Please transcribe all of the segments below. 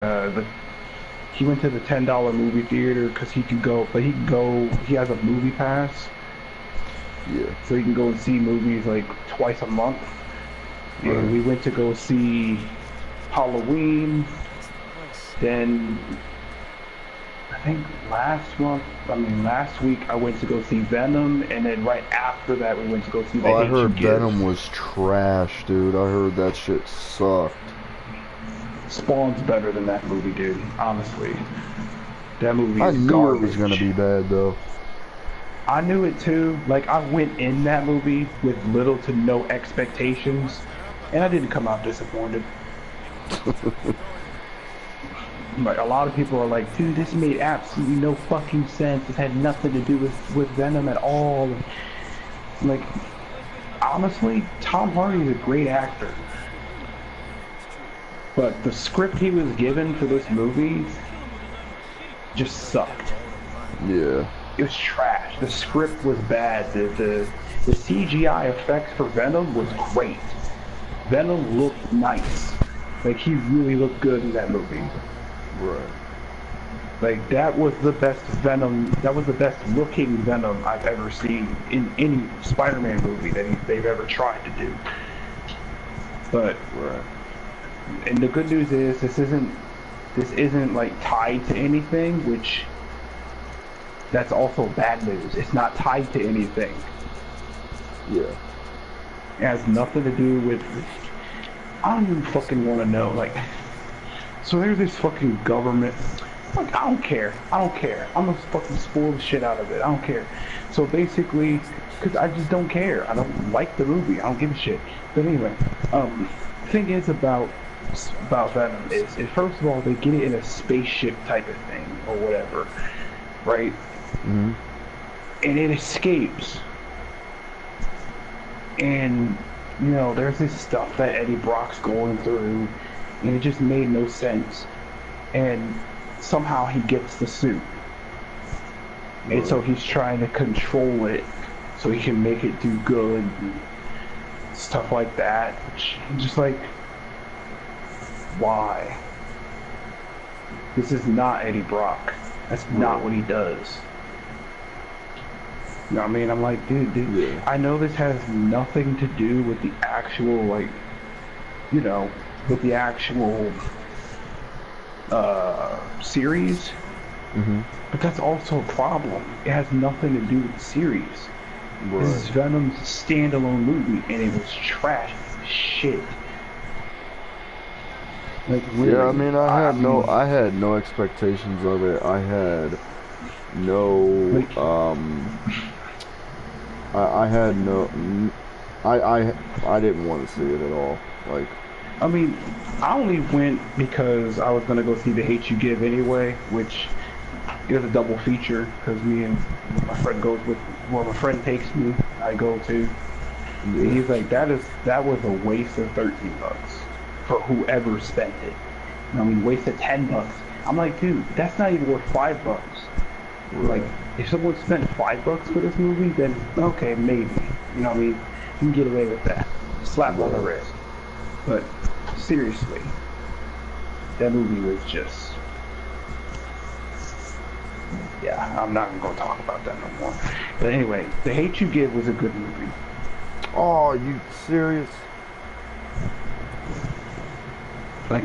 the he went to the $10 movie theater because he could go, but he can go. He has a movie pass, Yeah. so he can go and see movies like twice a month. And Right. we went to go see Halloween. Then I think last week I went to go see Venom, and then right after that we went to go see The Oh, I Hate You heard Give. Venom was trash, dude. I heard that shit sucked. Spawn's better than that movie, dude. Honestly, that movie I is knew it was gonna garbage. be bad though. I knew it too. Like, I went in that movie with little to no expectations, and I didn't come out disappointed. Like, a lot of people are like, dude, this made absolutely no fucking sense. This had nothing to do with Venom at all. Like, honestly, Tom Hardy is a great actor. But the script he was given for this movie just sucked. Yeah. It was trash. The script was bad. The CGI effects for Venom was great. Venom looked nice. Like, he really looked good in that movie. Right. Like, that was the best Venom, that was the best looking Venom I've ever seen in any Spider-Man movie that they've ever tried to do. But, Right. and the good news is, this isn't like tied to anything, which, that's also bad news. It's not tied to anything. Yeah. It has nothing to do with, I don't even fucking want to know, like, so there's this fucking government. Like, I don't care. I don't care. I'm gonna fucking spoil the shit out of it. I don't care. So basically, because I just don't care. I don't like the movie. I don't give a shit. But anyway, thing is about Venom is first of all, they get it in a spaceship type of thing or whatever, right? Mhm. And it escapes. And there's this stuff that Eddie Brock's going through, and it just made no sense. And somehow he gets the suit. And so he's trying to control it so he can make it do good and stuff like that. Which I'm just like, why? This is not Eddie Brock. That's not what he does. You know what I mean? I'm like, dude, Yeah. I know this has nothing to do with the actual, like, with the actual series, Mhm. but that's also a problem. It has nothing to do with the series. This is Right. Venom's standalone movie, and it was trash shit. Like, really. Yeah, I mean, I mean, I had no expectations of it. I had no, like, I had no, I didn't want to see it at all. Like, I mean, I only went because I was gonna go see The Hate You Give anyway, which is a double feature because me and my friend goes with. Well, my friend takes me. I go too. And yeah, he's like, that was a waste of $13 for whoever spent it. I mean, wasted $10. I'm like, dude, that's not even worth $5. Like, right, if someone spent $5 for this movie, then okay, maybe. You know what I mean? You can get away with that. Slap on the right. wrist. But seriously, that movie was just, yeah, I'm not even going to talk about that no more. But anyway, The Hate You Give was a good movie. Oh, you serious? Like,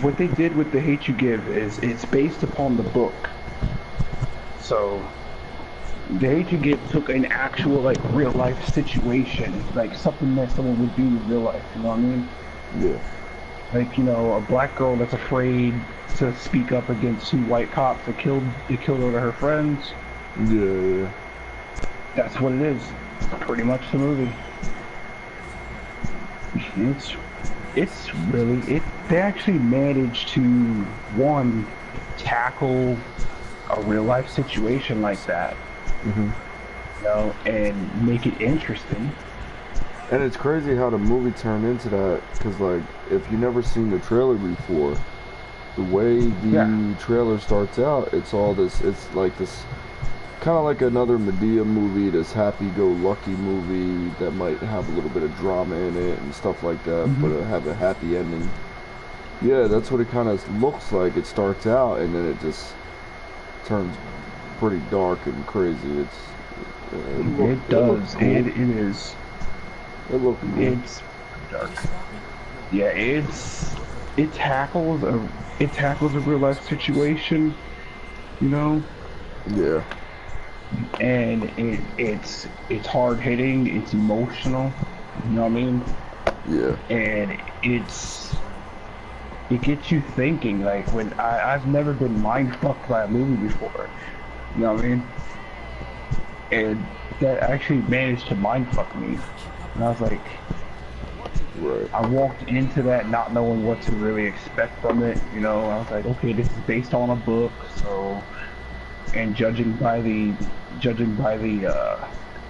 what they did with The Hate You Give is it's based upon the book. So, The Hate You Give took an actual, like, real life situation, like something that someone would do in real life, you know what I mean? Yeah, Like, a black girl that's afraid to speak up against two white cops that killed one of her friends. yeah, That's what it is. Pretty much the movie. It's really they actually managed to, one, tackle a real life situation like that, Mhm. and make it interesting. And it's crazy how the movie turned into that, because like, if you never seen the trailer before, the way Yeah. the trailer starts out, it's all this, it's like this, kind of like another Medea movie, this happy-go-lucky movie that might have a little bit of drama in it and stuff like that, but Hmm. it have a happy ending. Yeah, that's what it kind of looks like. It starts out and then it just turns pretty dark and crazy. It does. Cool. It is. It looked cool. It's dark. Yeah, it tackles a real life situation, you know, Yeah. and it's hard hitting. It's emotional. You know what I mean? Yeah. And it gets you thinking. Like when I've never been mind fucked by a movie before. You know what I mean? And that actually managed to mind fuck me. And I was like, Right. I walked into that not knowing what to really expect from it. You know, I was like, okay, this is based on a book, so, and judging by the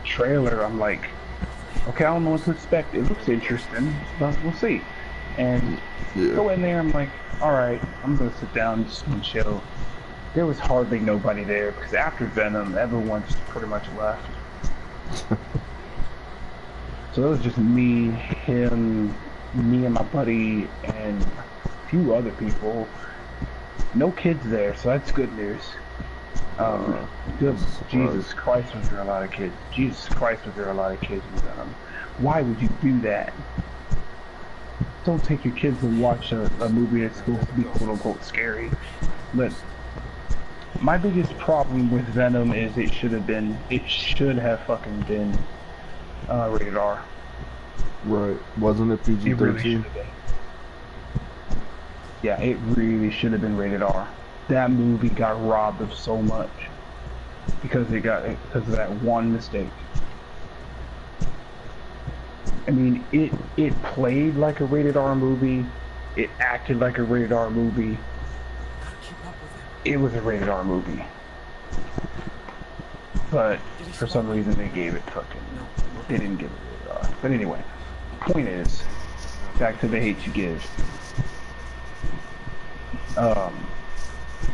trailer, I'm like, okay, I don't know what to expect. It looks interesting, but we'll see. And go in there, I'm like, all right, I'm gonna sit down and chill. There was hardly nobody there because after Venom, everyone just pretty much left. So it was just me, him, me and my buddy, and a few other people. No kids there, so that's good news. Good, Jesus Christ, was there a lot of kids? Jesus Christ, was there a lot of kids in Venom? Why would you do that? Don't take your kids to watch a movie that's supposed to be quote-unquote scary. But my biggest problem with Venom is it should have fucking been rated R. Right. Wasn't it PG-13? It really should have been. Yeah, it really should have been rated R. That movie got robbed of so much because of that one mistake. I mean, it played like a rated R movie. It acted like a rated R movie. It was a rated R movie. But for some reason they didn't give it rated R. But anyway, point is, back to The Hate You Give.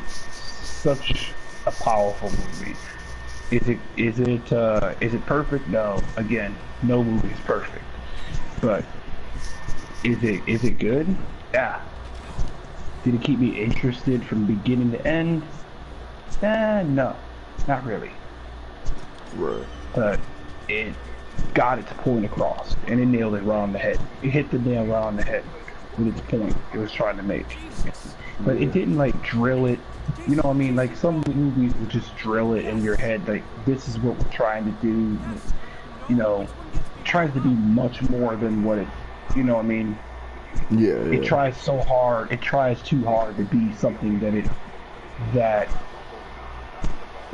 Such a powerful movie. Is it perfect? No. Again, no movie is perfect. But is it good? Yeah. Did it keep me interested from beginning to end? No, not really. Right. But it got its point across, and it nailed it right on the head. It hit the nail right on the head with its point it was trying to make. But it didn't like drill it. You know what I mean? Like some movies would just drill it in your head, like this is what we're trying to do. You know, it tries to be much more than what it. You know what I mean? Yeah. It tries so hard. It tries too hard to be something that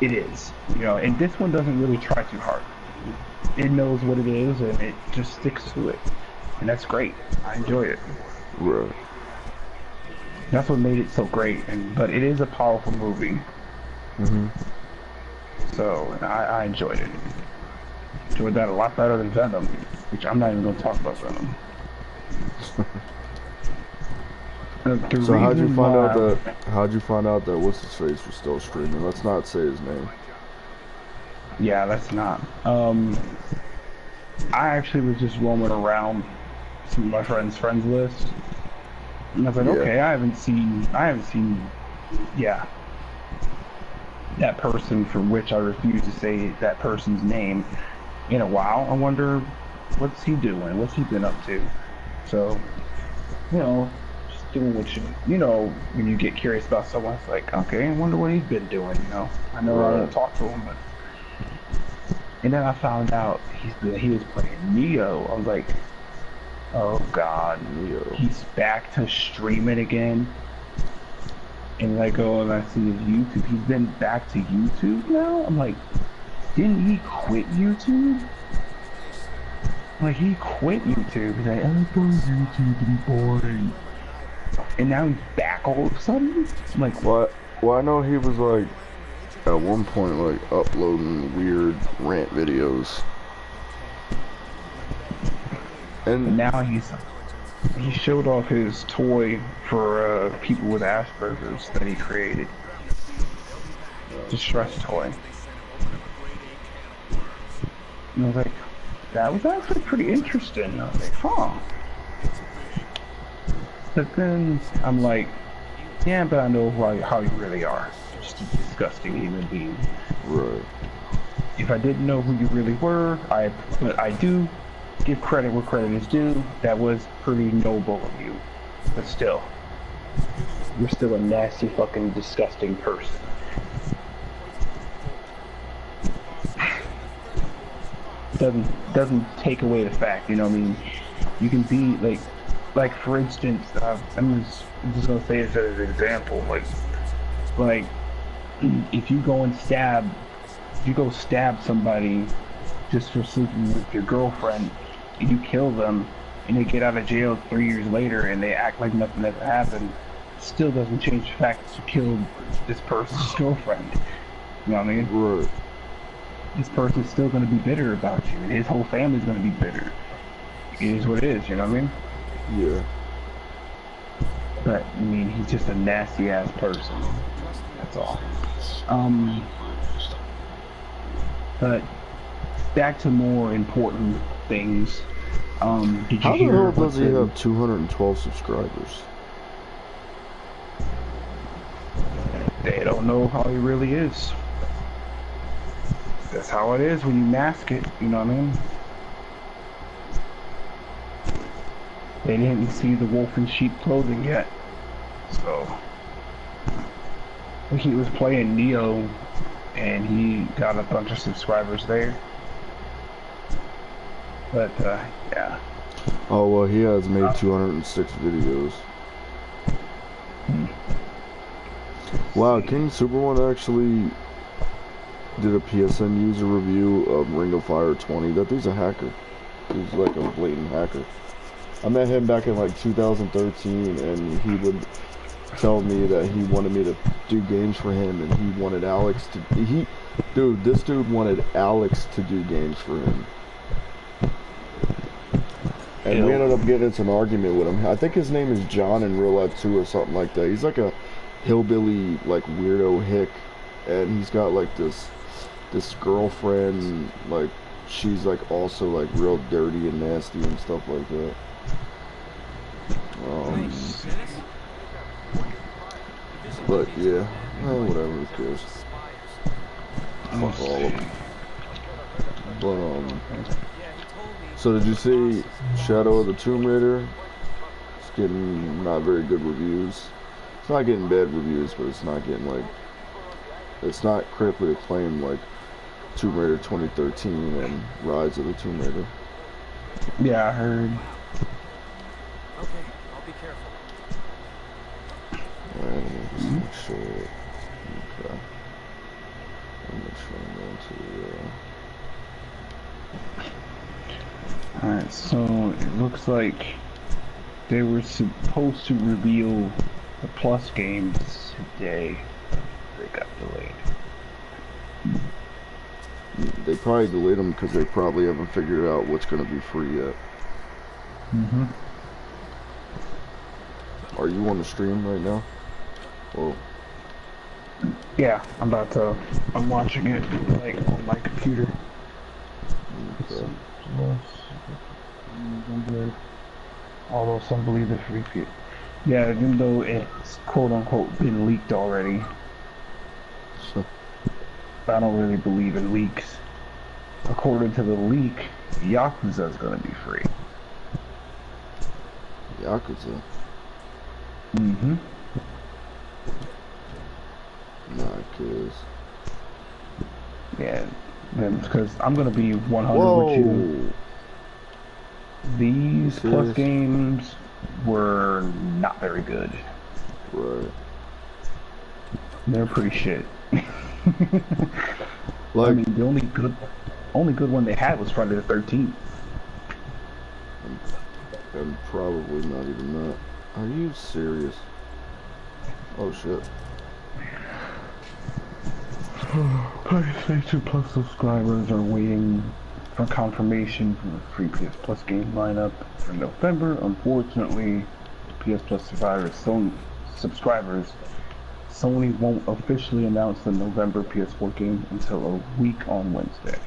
it is. You know, and this one doesn't really try too hard. It knows what it is, and it just sticks to it, and that's great. I enjoy it. Right. That's what made it so great, but it is a powerful movie. So I enjoyed it. Enjoyed that a lot better than Venom, which I'm not even going to talk about Venom. So how'd you find out that what's his face was still streaming? Let's not say his name. Yeah, let's not. I actually was just roaming around some of my friends' list. And I was like, okay, I haven't seen, yeah, that person for which I refuse to say that person's name in a while. I wonder, what's he doing? What's he been up to? So, you know, just doing what you know, when you get curious about someone, it's like, okay, I wonder what he's been doing, you know? I know I don't talk to him, but... And then I found out he was playing Neo. I was like, oh god, Neo. He's back to streaming again. And I go and I see his YouTube. He's been back to YouTube now? I'm like, didn't he quit YouTube? Like, he quit YouTube. He's like, I go YouTube to be boring. And now he's back all of a sudden? I'm like, what? Well, I know he was like, at one point, like, uploading weird rant videos. And now he showed off his toy for people with Asperger's that he created. The stress toy. And I was like, that was actually pretty interesting. I was like, huh. But then I'm like, yeah, but I know how you really are. Just a disgusting human being. Right. If I didn't know who you really were, but I do give credit where credit is due. That was pretty noble of you. But still, you're still a nasty, fucking, disgusting person. Doesn't take away the fact, you know what I mean? You can be like for instance, I'm just gonna say this as an example, like if you go and stab somebody just for sleeping with your girlfriend, and you kill them, and they get out of jail 3 years later and they act like nothing ever happened, still doesn't change the fact that you killed this person's girlfriend. You know what I mean? Right. This person's still going to be bitter about you, and his whole family's going to be bitter. It is what it is, you know what I mean? Yeah. But, I mean, he's just a nasty-ass person. That's all. But, back to more important things. Did you How the hear hell does he have 212 subscribers? They don't know how he really is. That's how it is when you mask it, you know what I mean? They didn't see the wolf in sheep clothing yet. So he was playing Neo and he got a bunch of subscribers there. But yeah. Oh well, he has made 206 videos. Wow, King Superone actually did a PSN user review of Ring of Fire 20. That dude's a hacker. He's like a blatant hacker. I met him back in like 2013, and he would tell me that he wanted me to do games for him, and he wanted Alex to. This dude wanted Alex to do games for him. And we ended up getting into an argument with him. I think his name is John in real life too, or something like that. He's like a hillbilly, like weirdo hick, and he's got like this girlfriend, like she's like also like real dirty and nasty and stuff like that. But yeah, whatever, who cares? Fuck all of them. But so did you see Shadow of the Tomb Raider? It's getting not very good reviews. It's not getting bad reviews, but it's not getting like, it's not critically acclaimed like Tomb Raider 2013 and Rise of the Tomb Raider. Yeah, I heard. Okay, I'll be careful. Alright, let me just make sure. Okay. Let me make sure I'm going to Alright, so it looks like they were supposed to reveal the Plus games today. They got delayed. They probably delayed them because they probably haven't figured out what's going to be free yet. Are you on the stream right now? Oh. Yeah, I'm watching it like on my computer. Okay. Although some believe it's free. Yeah, even though it's quote unquote been leaked already. So, I don't really believe in leaks. According to the leak, Yakuza is gonna be free. Yakuza? Mm-hmm. Nah, cause... Yeah, because I'm gonna be 100 Whoa! with you. These Plus games were not very good. Right. They're pretty shit. Like, I mean, the only good one they had was Friday the 13th. and probably not even that. Are you serious? Oh shit. PlayStation Plus subscribers are waiting for confirmation from the free PS Plus game lineup for November. Unfortunately, PS Plus subscribers, Sony won't officially announce the November PS4 game until a week on Wednesday.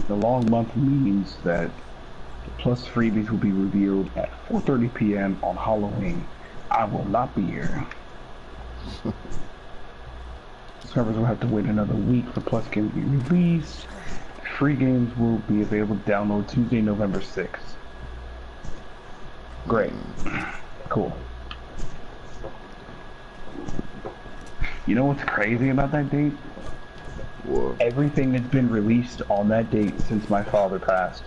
The long month means that Plus freebies will be revealed at 4:30 p.m. on Halloween. I will not be here. Servers will have to wait another week for Plus games to be released. Free games will be available to download Tuesday, November 6th. Great. Cool. You know what's crazy about that date? What? Everything that's been released on that date since my father passed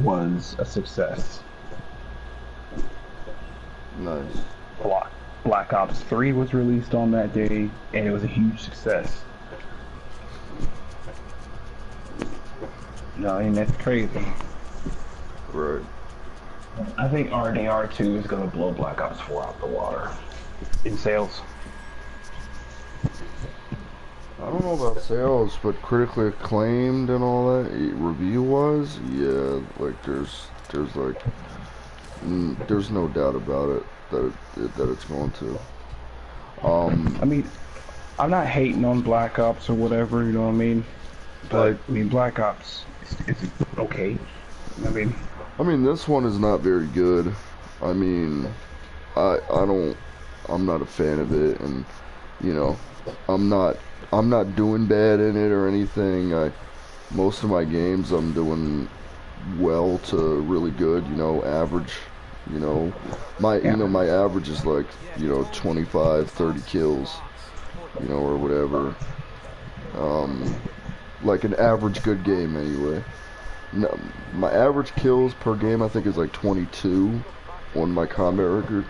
was a success. Nice. Black Ops 3 was released on that day, and it was a huge success. No, I mean, that's crazy. Right. I think RDR2 is going to blow Black Ops 4 out the water in sales. I don't know about sales, but critically acclaimed and all that, review-wise, yeah, like there's no doubt about it that it's going to. I mean, I'm not hating on Black Ops or whatever, you know what I mean? But I mean, Black Ops is okay. I mean, this one is not very good. I mean, I'm not a fan of it, and you know, I'm not doing bad in it or anything. Most of my games I'm doing well to really good, you know, average. You know, my average is like, you know, 25, 30 kills, you know, or whatever. Like an average good game anyway. No, my average kills per game I think is like 22 on my combat record,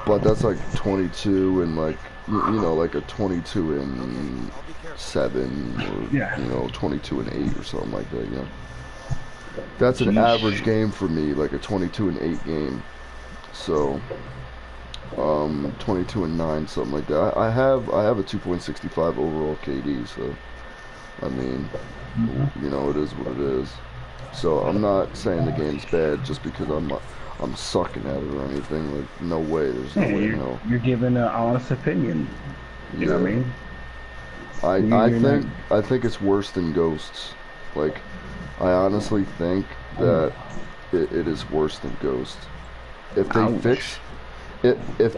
but that's like 22 and like you know, like a 22 and 7 or you know, 22 and 8 or something like that. You know, that's an average game for me, like a 22 and 8 game. So 22 and 9, something like that. I have a 2.65 overall KD, so I mean, you know, it is what it is. So I'm not saying the game's bad just because I'm sucking at it or anything. Like, no way. There's no way. No. You're giving an honest opinion. You know what I mean? I think it's worse than Ghosts. Like, I honestly think that it is worse than Ghosts. If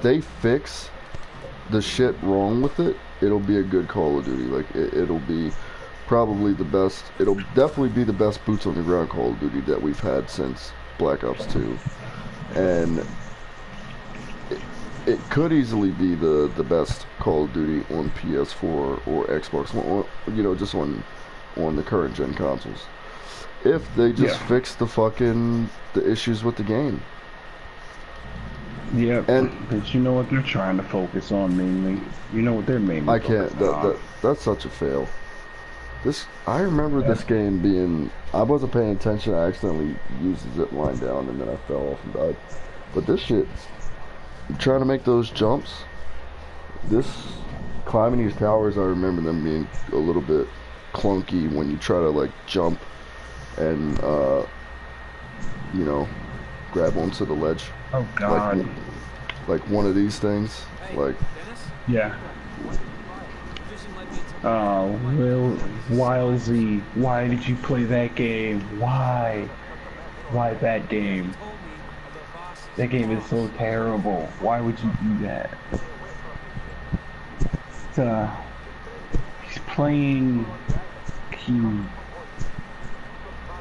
they fix the shit wrong with it, it'll be a good Call of Duty. Like, it'll be probably the best. It'll definitely be the best boots on the ground Call of Duty that we've had since Black Ops 2, and it could easily be the best Call of Duty on PS4 or Xbox One, or, you know, just on the current gen consoles, if they just fix the issues with the game. Yeah, but you know what they're trying to focus on mainly. You know what they're mainly. I can't. That's such a fail. I remember this game being. I wasn't paying attention. I accidentally used the zip line down, and then I fell off and died. But this shit, trying to make those jumps, climbing these towers, I remember them being a little bit clunky when you try to like jump and you know, grab onto the ledge. Oh God! Like one of these things, like. Yeah. Oh, Will Wilesy, why did you play that game? Why? Why that game? That game is so terrible. Why would you do that? He's playing Q.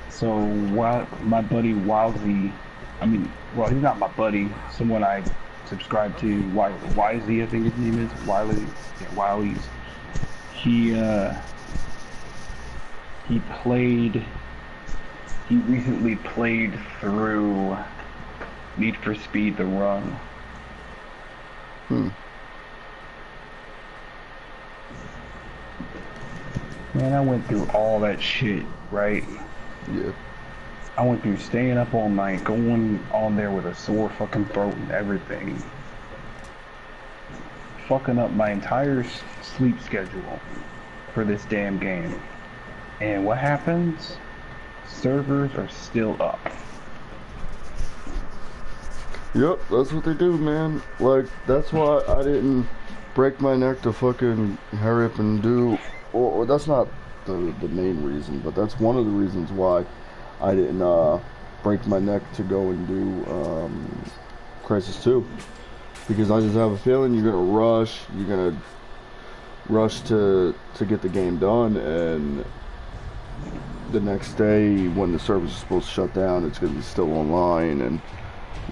So my buddy Wilesy, well, he's not my buddy. Someone I subscribe to, Wisey, I think his name is Wiley. Yeah, Wiley's. He recently played through Need for Speed The Run. Man, I went through all that shit, right? Yeah. I went through staying up all night, going on there with a sore fucking throat and everything. Fucking up my entire sleep schedule for this damn game. And what happens? Servers are still up. Yep, that's what they do, man. Like, that's why I didn't break my neck to fucking hurry up and do, or that's not the main reason, but that's one of the reasons why I didn't break my neck to go and do Crisis 2. Because I just have a feeling you're gonna rush to get the game done, and the next day when the servers are supposed to shut down, it's gonna be still online, and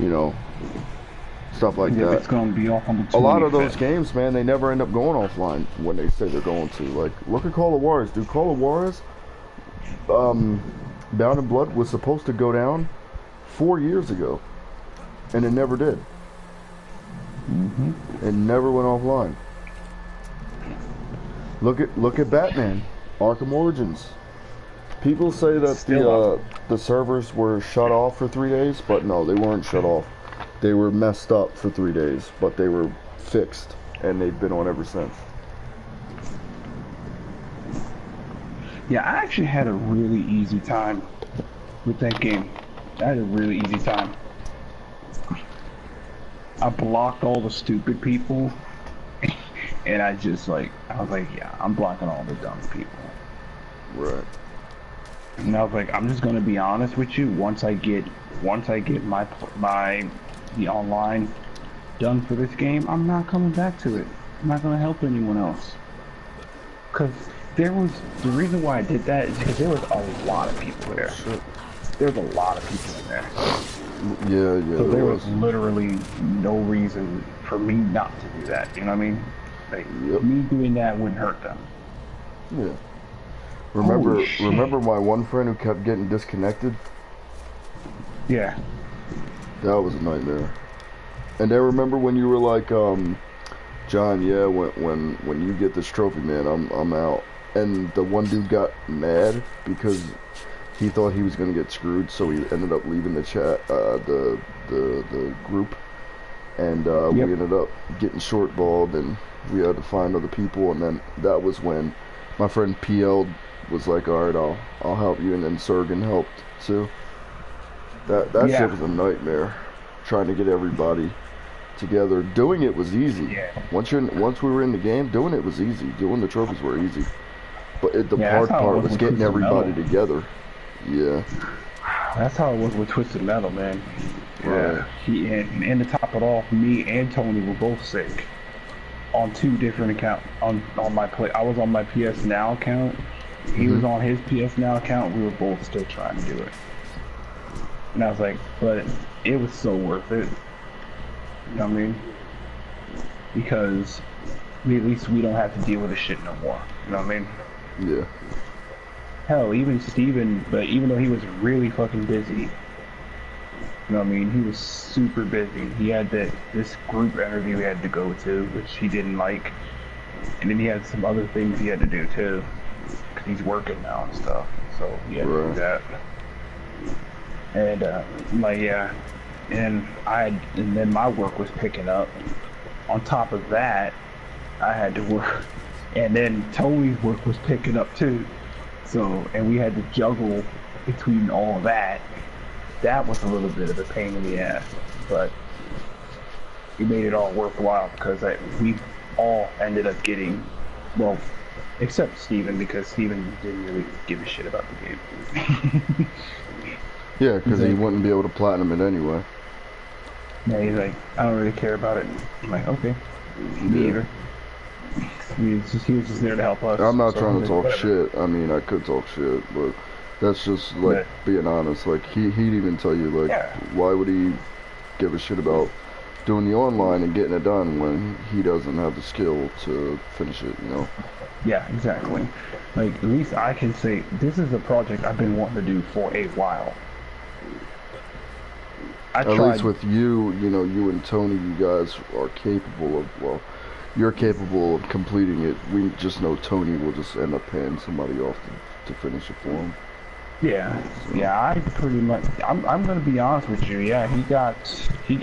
you know, stuff like that. It's gonna be off on the 25th. A lot of those games, man, they never end up going offline when they say they're going to. Like, look at Call of Juarez. Dude, Call of Juarez, Bound in Blood was supposed to go down 4 years ago, and it never did. It never went offline. Look at Batman, Arkham Origins. People say that the servers were shut off for 3 days, but no, they weren't shut off. They were messed up for 3 days, but they were fixed, and they've been on ever since. Yeah, I actually had a really easy time with that game. I had a really easy time. I blocked all the stupid people, and I was like, yeah, I'm blocking all the dumb people. Right. And I was like, I'm just gonna be honest with you. Once I get the online done for this game, I'm not coming back to it. I'm not gonna help anyone else. Cause the reason why I did that is because there was a lot of people there. Shit. There's a lot of people in there. Yeah. So there was literally no reason for me not to do that. You know what I mean? Like, me doing that wouldn't hurt them. Yeah. Remember my one friend who kept getting disconnected? Yeah. That was a nightmare. And then remember when you were like, John, yeah, when you get this trophy, man, I'm out. And the one dude got mad because he thought he was gonna get screwed, so he ended up leaving the chat, the group, and we ended up getting shortballed, and we had to find other people. And then that was when my friend PL was like, all right, I'll help you, and then Sergen helped too. That shit was a nightmare, trying to get everybody together. Doing it was easy. Yeah. Once we were in the game, doing it was easy. Doing the trophies were easy. But the hard part was getting everybody together. Yeah. That's how it was with Twisted Metal, man. Right. Yeah. And to top it off, me and Tony were both sick on 2 different accounts. On my I was on my PS Now account. He was on his PS Now account. We were both still trying to do it. And I was like, but it was so worth it. You know what I mean? Because at least we don't have to deal with this shit no more. You know what I mean? Yeah. Hell, even Steven, but even though he was really fucking busy, you know what I mean? He was super busy. He had this group interview he had to go to, which he didn't like. And then he had some other things he had to do too. Because he's working now and stuff. So he had to do that. And, and then my work was picking up. On top of that, I had to work. And then Tony's work was picking up too. So, and we had to juggle between all that. That was a little bit of a pain in the ass, but it made it all worthwhile because we all ended up getting, well, except Steven, because Steven didn't really give a shit about the game. Yeah, because he wouldn't be able to platinum it anyway. Yeah, he's like, I don't really care about it. I'm like, okay, me either. He was just there to help us. I'm not trying to talk shit. I mean, I could talk shit, but that's just like being honest. Like he'd even tell you like, why would he give a shit about doing the online and getting it done when he doesn't have the skill to finish it, you know? Yeah, exactly. Like, at least I can say this is a project I've been wanting to do for a while. At least with you, you know, you and Tony, you guys are capable of, well, you're capable of completing it. We just know Tony will just end up paying somebody off to finish it for him. Yeah, so. Yeah, I pretty much. I'm gonna be honest with you. Yeah, he got the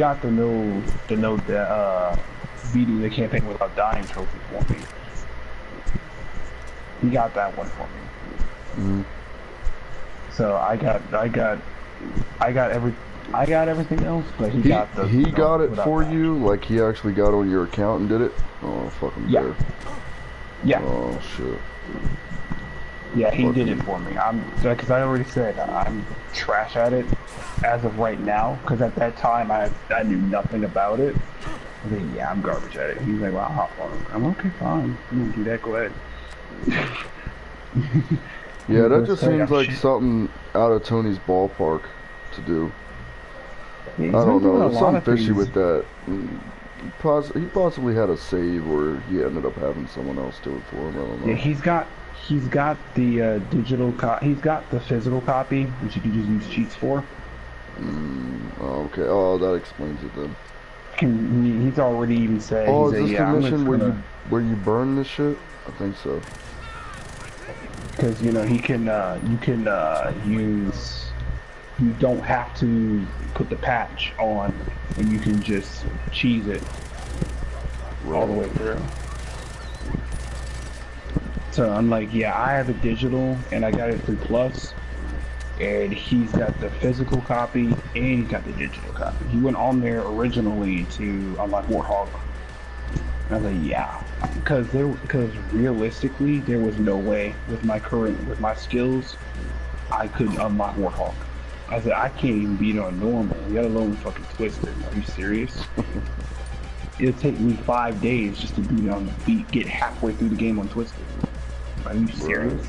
beating the campaign without dying trophy for me. He got that one for me. Mm-hmm. So I got everything else, but he got the. He got it for you, like he actually got on your account and did it. Oh, fucking bear. Yeah. Oh shit. Yeah, he did it Fucking, for me. Because I already said I'm trash at it as of right now. Because at that time I knew nothing about it. I said, yeah, I'm garbage at it. He's like, well, I'll hop on. I'm okay, fine. You want to do that? Go ahead. yeah, that just Like, seems I'm like shit. something out of Tony's ballpark to do. Yeah, I he's been don't doing know. a There's lot something of fishy things. with that. He possibly had a save where he ended up having someone else do it for him. I don't Yeah, know. he's got the he's got the physical copy, which you can just use cheats for. Oh, okay. Oh, that explains it then. He's already even said Oh, he's is a this the yeah. I'm mission just gonna where you burn this shit? I think so. because he can you can use you don't have to put the patch on, and you can just cheese it all the Right. way through. So I'm like, yeah, I have a digital, and I got it through Plus, and he's got the physical copy, and he's got the digital copy. He went on there originally to unlock Warthog. I was like, yeah, because realistically, there was no way with my skills, I could unlock Warthog. I said, I can't even beat it on normal, let alone fucking Twisted. Are you serious? It'll take me 5 days just to get halfway through the game on Twisted. Are you Right. serious?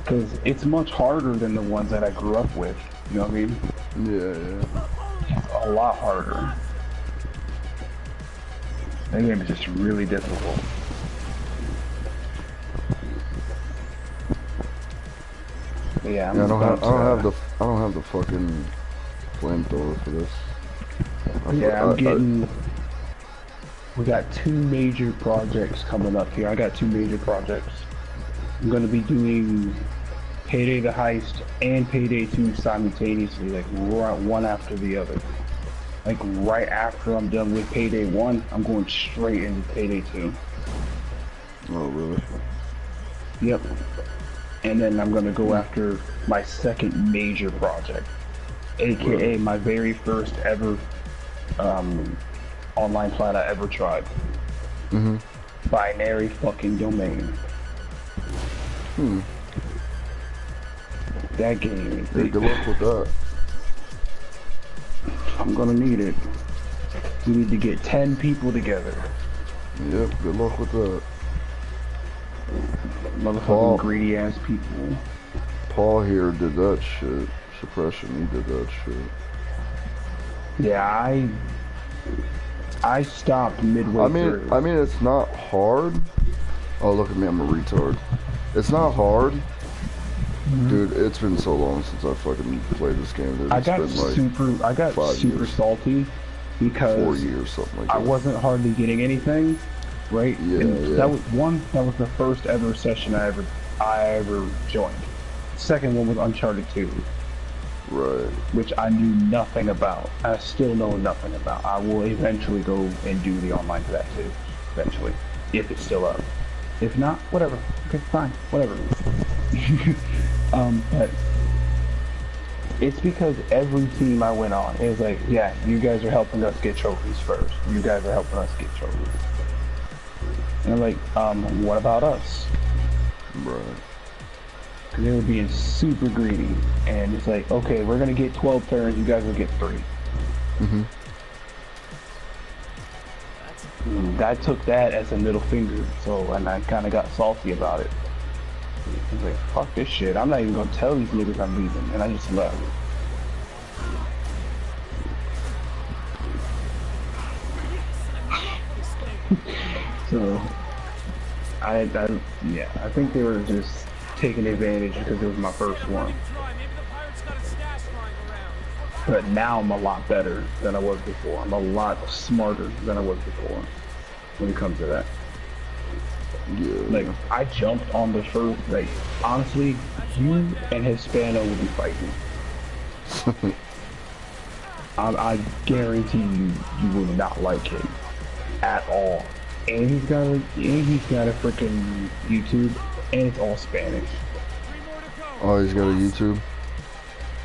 Because it's much harder than the ones that I grew up with. You know what I mean? Yeah, It's a lot harder. That game is just really difficult. But yeah, I'm yeah. about to. I don't have the fucking flamethrower for this. Yeah, I'm I, getting. We got two major projects coming up here. I got two major projects. I'm gonna be doing Payday the Heist and Payday 2 simultaneously, like right one after the other. Like right after I'm done with Payday 1, I'm going straight into Payday 2. oh, really? Yep. And then I'm gonna go after my second major project, aka my very first ever online plat I ever tried. Mm-hmm. Binary fucking domain. Hmm. That game. Yeah, good luck with that. I'm gonna need it. We need to get 10 people together. Yep, good luck with that. Motherfucking Paul. greedy ass people. Paul here did that shit. Suppression, he did that shit. Yeah, I stopped midway through. I mean, it's not hard. Oh, look at me, I'm a retard. It's not hard. Dude, it's been so long since I fucking played this game. Dude. I got super 5 years. salty 4 because years, something like that. I wasn't hardly getting anything, right? Yeah, yeah. That was the first ever session I ever joined. Second one was Uncharted 2, Right. which I knew nothing about. I still know nothing about. I will eventually go and do the online for that too. Eventually, if it's still up. If not, whatever. Okay, fine, whatever. But it's because every team I went on, it was like, yeah, you guys are helping us get trophies first. You guys are helping us get trophies. And I'm like, what about us? Right. Because they were being super greedy. And it's like, okay, we're going to get 12 turns, you guys will get 3. Mm-hmm. I took that as a middle finger, and I kind of got salty about it. I was like, fuck this shit, I'm not even going to tell these niggas I'm leaving, and I just left. So, yeah, I think they were just taking advantage because it was my first one. But now I'm a lot better than I was before. I'm a lot smarter than I was before when it comes to that. Yeah. Like, I jumped on the first, like, honestly, you and Hispano will be fighting. I guarantee you will not like him at all. And he's got a freaking YouTube, and it's all Spanish. Oh, he's got a YouTube?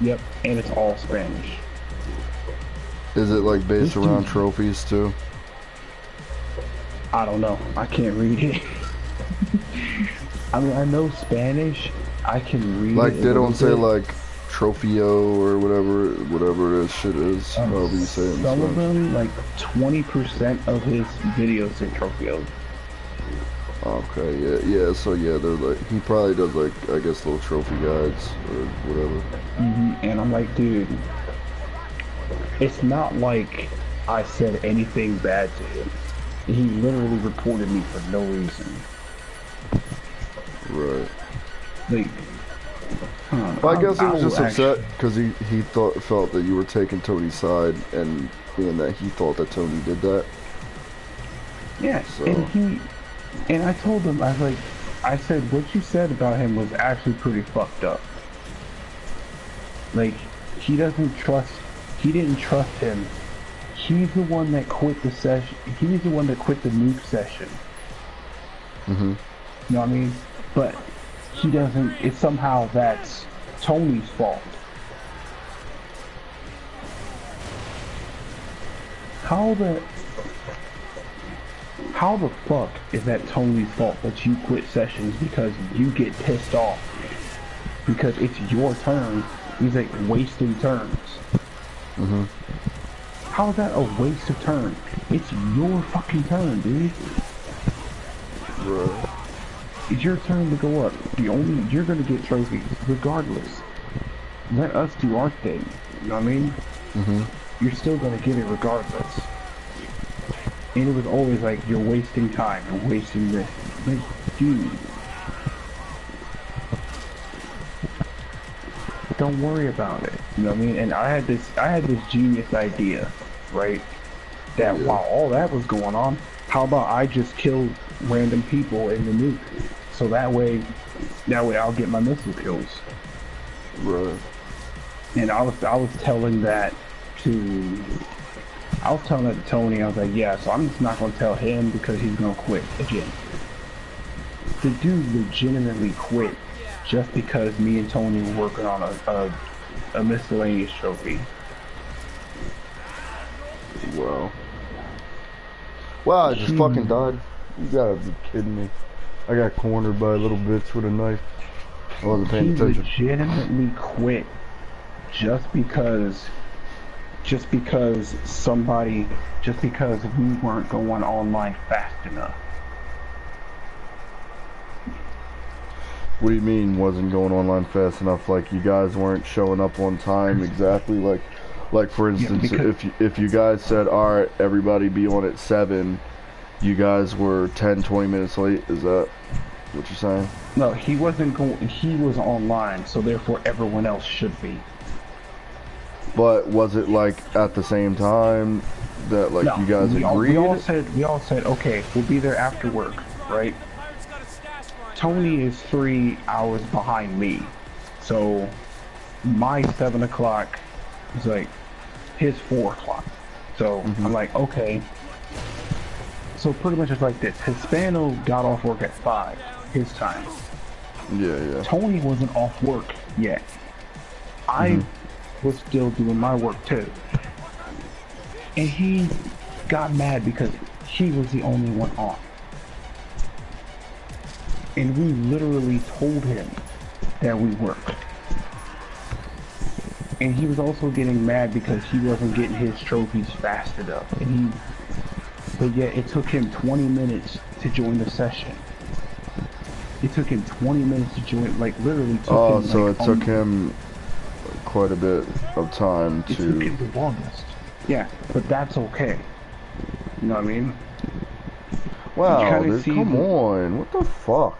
Yep, and it's all Spanish. Is it like based This around dude- trophies too? I don't know. I can't read it. I mean, I know Spanish. I can read Like it a they don't little say bit. like Trofeo or whatever this shit is. However you say it in Some of Spanish. them, like 20% of his videos say Trofeo. Okay, yeah. So yeah, they're like he probably does like I guess little trophy guides or whatever. And I'm like, dude, it's not like I said anything bad to him. He literally reported me for no reason. Right. Like, Well, I guess he was just actually, upset because he felt that you were taking Tony's side and being that he thought that Tony did that. yeah, So. and I told him, I said, what you said about him was actually pretty fucked up. Like, he didn't trust him. He's the one that quit the session. He's the one that quit the nuke session. Mm-hmm. You know what I mean? But he doesn't, it's somehow that's Tony's fault. How the fuck is that Tony's fault that you quit sessions because you get pissed off? Because it's your turn. He's like wasting turns. Mm-hmm. How is that a waste of turn? It's your fucking turn, dude. Right. It's your turn to go up. You're gonna get trophies regardless. Let us do our thing. You know what I mean? Mm-hmm. You're still gonna get it regardless. And it was always like, you're wasting time, you're wasting this. Like, dude. Don't worry about it. You know what I mean? And I had this genius idea, right? That while all that was going on, how about I just kill random people in the nuke? So that way I'll get my missile kills. Right. And I was telling that to Tony. I was like, yeah, so I'm just not gonna tell him because he's gonna quit again. The dude legitimately quit just because me and Tony were working on a miscellaneous trophy. Wow. Wow, I just fucking died. You gotta be kidding me. I got cornered by a little bitch with a knife. I wasn't paying He attention. legitimately quit just because we weren't going online fast enough. What do you mean wasn't going online fast enough? Like you guys weren't showing up on time exactly? Like for instance, if you guys said, all right, everybody be on at 7, you guys were 10-20 minutes late. Is that what you're saying? No, he wasn't going. He was online, so therefore everyone else should be. But was it like at the same time that like No, you guys agreed? We all said, okay, we'll be there after work, right? Tony is 3 hours behind me, so my 7 o'clock is like his 4 o'clock. So I'm like, okay. So pretty much it's like this. Hispano got off work at 5, his time. Yeah. Tony wasn't off work yet. I was still doing my work too. And he got mad because he was the only one off. And we literally told him that we worked. And he was also getting mad because he wasn't getting his trophies fast enough. But yet it took him 20 minutes to join the session. It took him 20 minutes to join, like literally took him. Oh, so like, it took him quite a bit of time to. It took him the longest. Yeah, but that's okay. You know what I mean? Wow, dude, come on. What the fuck?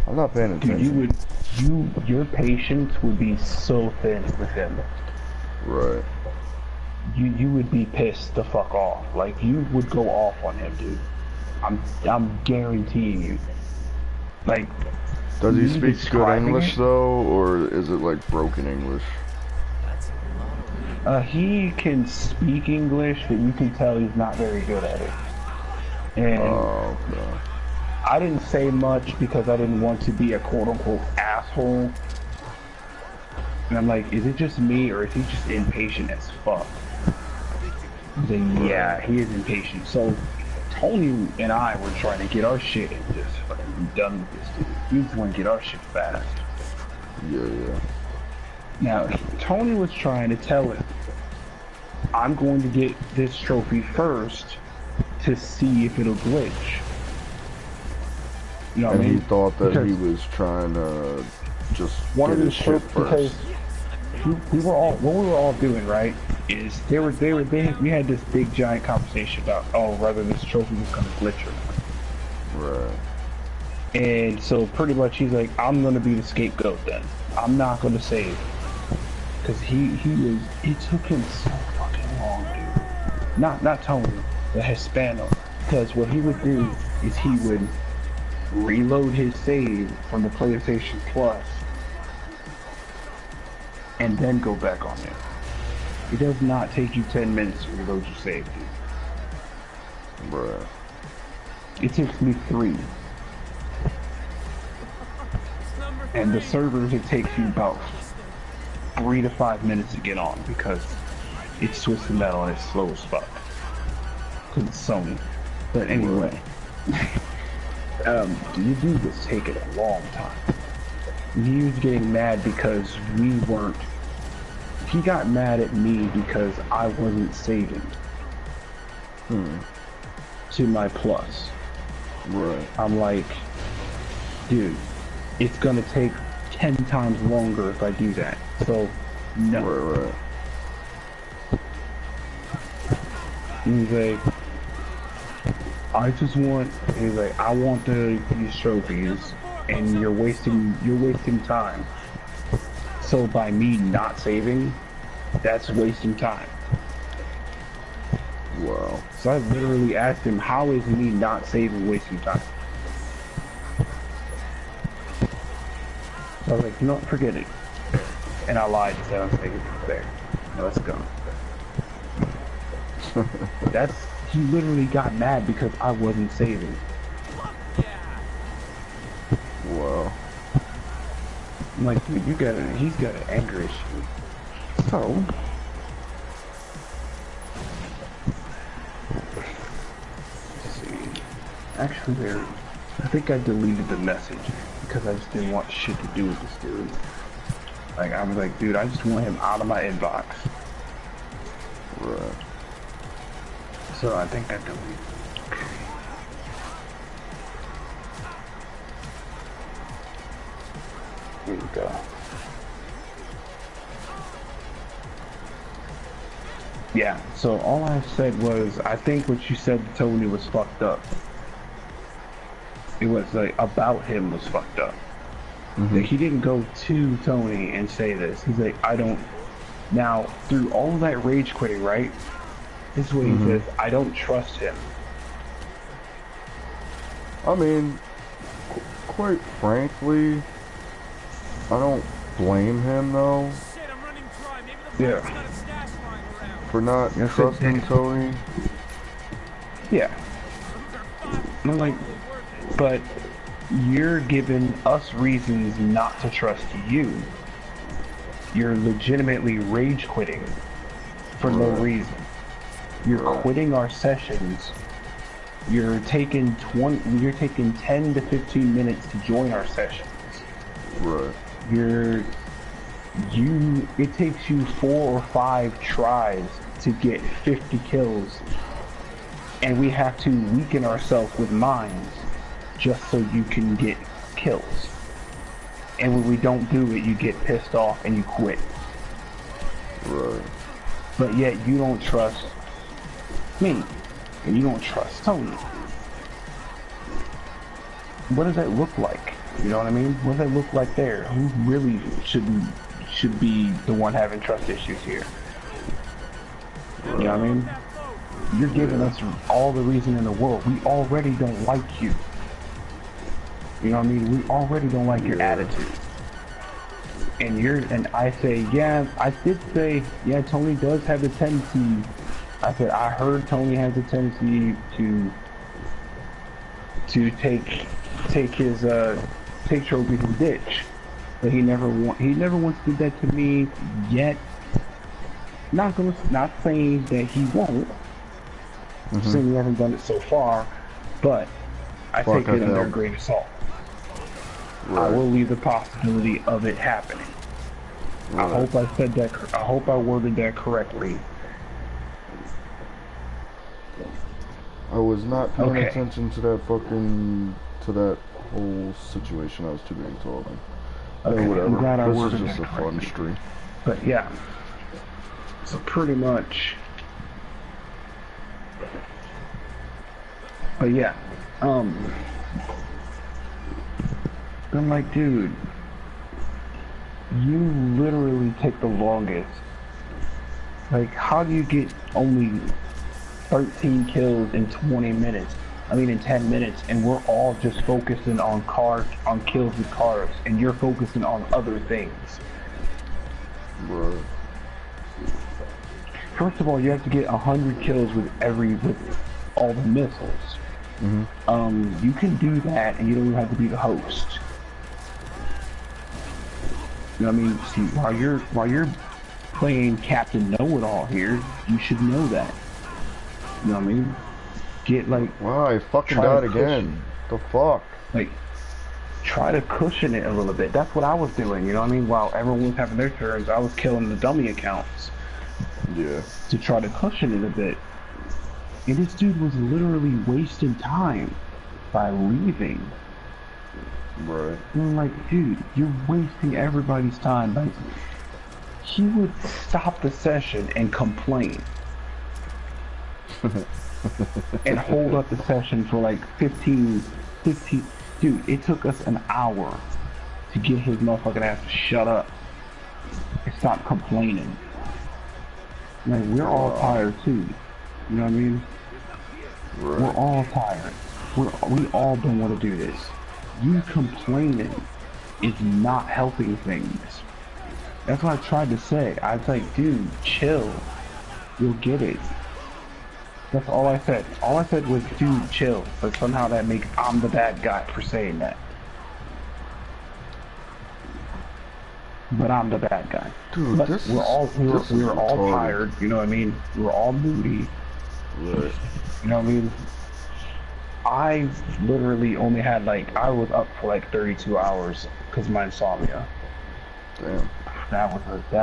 I'm not paying attention. Dude, your patience would be so thin with him. Right. You would be pissed the fuck off. Like, you would go off on him, dude. I'm guaranteeing you. Like, does he speak good English though, or is it like broken English? He can speak English, but you can tell he's not very good at it. And okay. I didn't say much because I didn't want to be a quote-unquote asshole. And I'm like, is it just me, or is he just impatient as fuck? He's like, yeah, he is impatient. So Tony and I were trying to get our shit and just fucking be done with this dude. We just want to get our shit fast. Yeah. Now, Tony was trying to tell him, I'm going to get this trophy first to see if it'll glitch. You know what I And mean? he thought that Because he was trying to just one get of his these shit because first. we were all what we were all doing right is we had this big giant conversation about whether this trophy was gonna glitch or not. Right. And so pretty much he's like, I'm gonna be the scapegoat then. I'm not gonna save. Cause it took him so fucking long, dude. Not Tony, the Hispano. Because what he would do is he would reload his save from the PlayStation Plus and then go back on it. It does not take you 10 minutes to reload your save, dude. Right. It takes me 3. And the servers, it takes you about 3 to 5 minutes to get on because it's Twisted Metal and it's slow as fuck. Because it's Sony. But anyway, you do this taking a long time. He was getting mad because we weren't. He got mad at me because I wasn't saving to my plus. Right. I'm like, dude, it's gonna take 10 times longer if I do that. So, no. Right. He's like, I want these trophies, and you're wasting time. So by me not saving, that's wasting time. Wow. So I literally asked him, how is me not saving wasting time? So I was like, you know what, forget it. And I lied and said I'm taking it there. Now let's go. He literally got mad because I wasn't saving. Wow. I'm like, dude, he's got an anger issue. So, let's see. Actually, I think I deleted the message because I just didn't want shit to do with this dude. Like, I was like, dude, I just want him out of my inbox. Right. So I think I deleted. Here we go. Yeah, so all I said was, I think what you said to Tony was fucked up. It was like, about him was fucked up. Like, he didn't go to Tony and say this. He's like, I don't... Now, through all of that rage quitting, right? This is what he says, I don't trust him. I mean, quite frankly, I don't blame him though. Yeah. For not trusting Tony. Yeah. I'm like, but you're giving us reasons not to trust you. You're legitimately rage quitting for no reason. You're quitting our sessions. You're taking 10 to 15 minutes to join our sessions. Right. It takes you 4 or 5 tries to get 50 kills, and we have to weaken ourselves with mines just so you can get kills. And when we don't do it, you get pissed off and you quit. Right. But yet you don't trust me, and you don't trust Tony. What does that look like? You know what I mean? What does that look like there? Who really should be the one having trust issues here? You know what I mean? You're giving us all the reason in the world. We already don't like you. You know what I mean? We already don't like your attitude. And I say, yeah, I did say, yeah, Tony does have the tendency. I said, I heard Tony has a tendency to take trophies and ditch, but he never once did that to me yet. Not saying that he won't, Saying he hasn't done it so far, but I Fuck, take it I under a felt- grain of salt. I Right. will leave the possibility of it happening. I Right. hope I said that. I hope I worded that correctly. I was not paying Okay. attention to that fucking to that whole situation. I was too busy talking. Okay, whatever. I'm glad I This worded is just that a fun correctly. stream. But yeah, so pretty much. But yeah, I'm like, dude, you literally take the longest. Like, how do you get only 13 kills in 20 minutes? I mean, in 10 minutes, and we're all just focusing on cars, on kills with cars, and you're focusing on other things. Right. First of all, you have to get 100 kills with all the missiles. You can do that, and you don't even have to be the host. You know what I mean? See, while you're playing Captain Know-It-All here, you should know that. You know what I mean? Get like, Wow, I fucking Try died to push. again. The fuck? like, try to cushion it a little bit. That's what I was doing. You know what I mean? While everyone was having their turns, I was killing the dummy accounts Yeah. to try to cushion it a bit. And this dude was literally wasting time by leaving. Right. And I'm like, dude, you're wasting everybody's time. Like, he would stop the session and complain. And hold up the session for like 15. Dude, it took us an hour to get his motherfucking ass to shut up and stop complaining. Like, we're all tired too. You know what I mean? Right. We're all tired. We all don't want to do this. You complaining is not helping things. That's what I tried to say. I was like, dude, chill. You'll get it. That's all I said. All I said was, dude, chill. But somehow that makes I'm the bad guy for saying that. But I'm the bad guy. Dude, But this we were all retarded. tired. You know what I mean? We were all moody. Right. You know what I mean? I literally only had like, I was up for like 32 hours because of my insomnia. Damn. That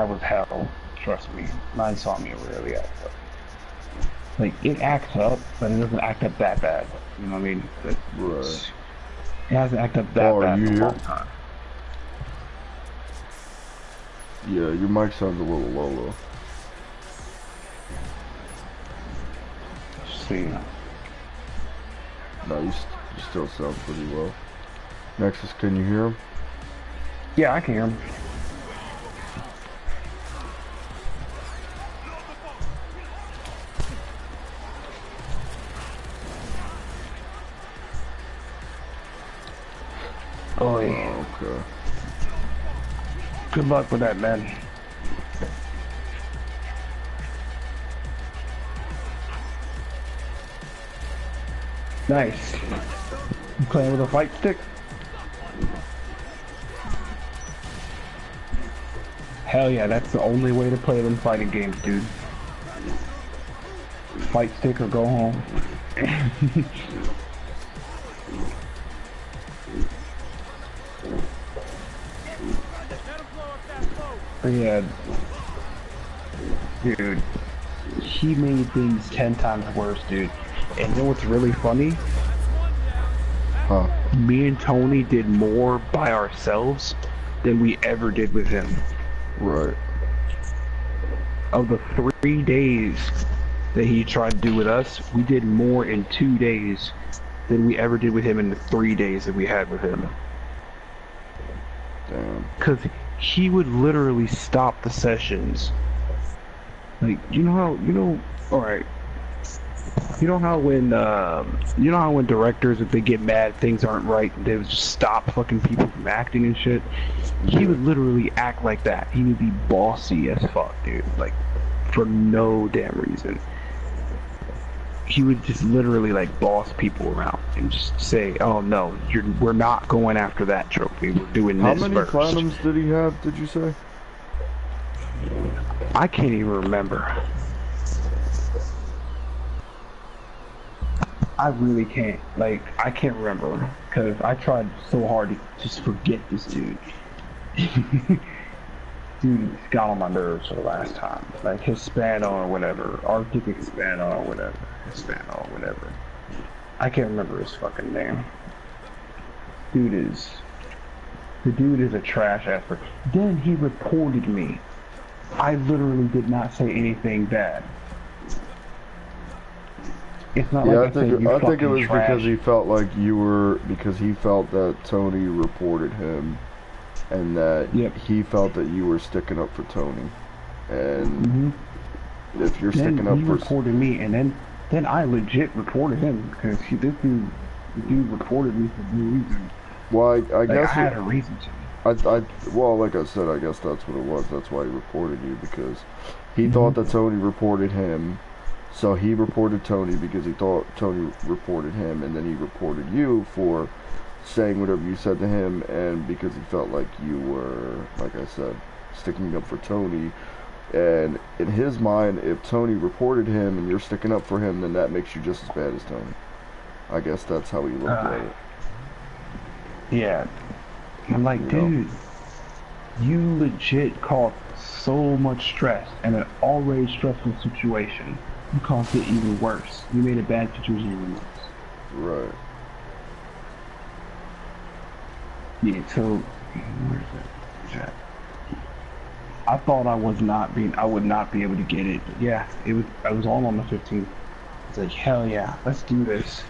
was hell. Trust me. My insomnia really acts up. Like, it acts up, but it doesn't act up that bad. You know what I mean? Right. It hasn't acted up that Oh, are bad you in a here? long time. Yeah, your mic sounds a little low though. Let's see. No, you still sound pretty low. Nexus, can you hear him? Yeah, I can hear him. Oh, yeah. Oh, okay. Good luck with that, man. Nice. You playing with a fight stick? Hell yeah, that's the only way to play them fighting games, dude. Fight stick or go home. But yeah, dude, he made things 10 times worse, dude. And you know what's really funny? Huh. Me and Tony did more by ourselves than we ever did with him. Right. Of the 3 days that he tried to do with us, we did more in 2 days than we ever did with him in the 3 days that we had with him. Damn. Because he would literally stop the sessions. Like, alright. You know how when directors, if they get mad, things aren't right, they would just stop fucking people from acting and shit? He would literally act like that. He would be bossy as fuck, dude. Like, for no damn reason. He would just literally, like, boss people around and just say, oh no, we're not going after that trophy, we're doing How this many first. platinums did he have, did you say? I can't even remember. I really can't. Like, I can't remember because I tried so hard to just forget this dude. Dude got on my nerves for the last time. Like Hispano or whatever, Arctic Hispano or whatever, Hispano or whatever. I can't remember his fucking name. The dude is a trash ass person. Then he reported me. I literally did not say anything bad. It's not Yeah, like I said you I think it fucking was trash. because he felt like you were, because he felt that Tony reported him, and that Yep. he felt that you were sticking up for Tony. And Mhm. if you're Then sticking up he for, reported me, and then I legit reported him because the dude reported me for no reason. well, I Like I guess had a reason to. well, like I said, I guess that's what it was. That's why he reported you, because he Mm-hmm. thought that Tony reported him, so he reported Tony because he thought Tony reported him, and then he reported you for saying whatever you said to him, and because he felt like you were, like I said, sticking up for Tony. And in his mind, if Tony reported him and you're sticking up for him, then that makes you just as bad as Tony. I guess that's how he looked at it. Yeah. I'm like, You know? dude, you legit caused so much stress in an already stressful situation. You caused it even worse. You made a bad situation even worse. Right. Yeah, so where's that? I thought I would not be able to get it, but yeah, I was all on the 15th. It's like, hell yeah, let's do this.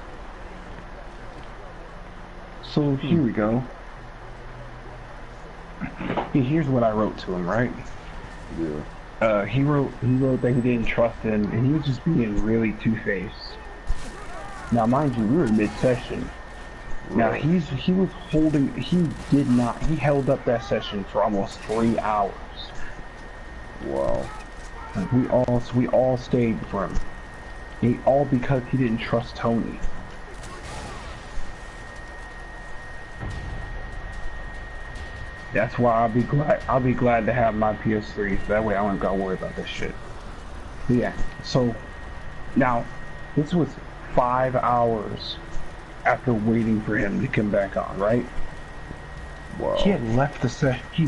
So here we go. Here's what I wrote to him, right? Yeah. He wrote that he didn't trust him, and he was just being really two-faced. Now, mind you, we were mid-session. Now Right. he held up that session for almost 3 hours. Wow. Like, we all stayed for him. All because he didn't trust Tony. That's why I'll be glad to have my PS3. So that way I don't gotta worry about this shit. But yeah. So now this was 5 hours after waiting for him to come back on, right? Wow. He had left the session. He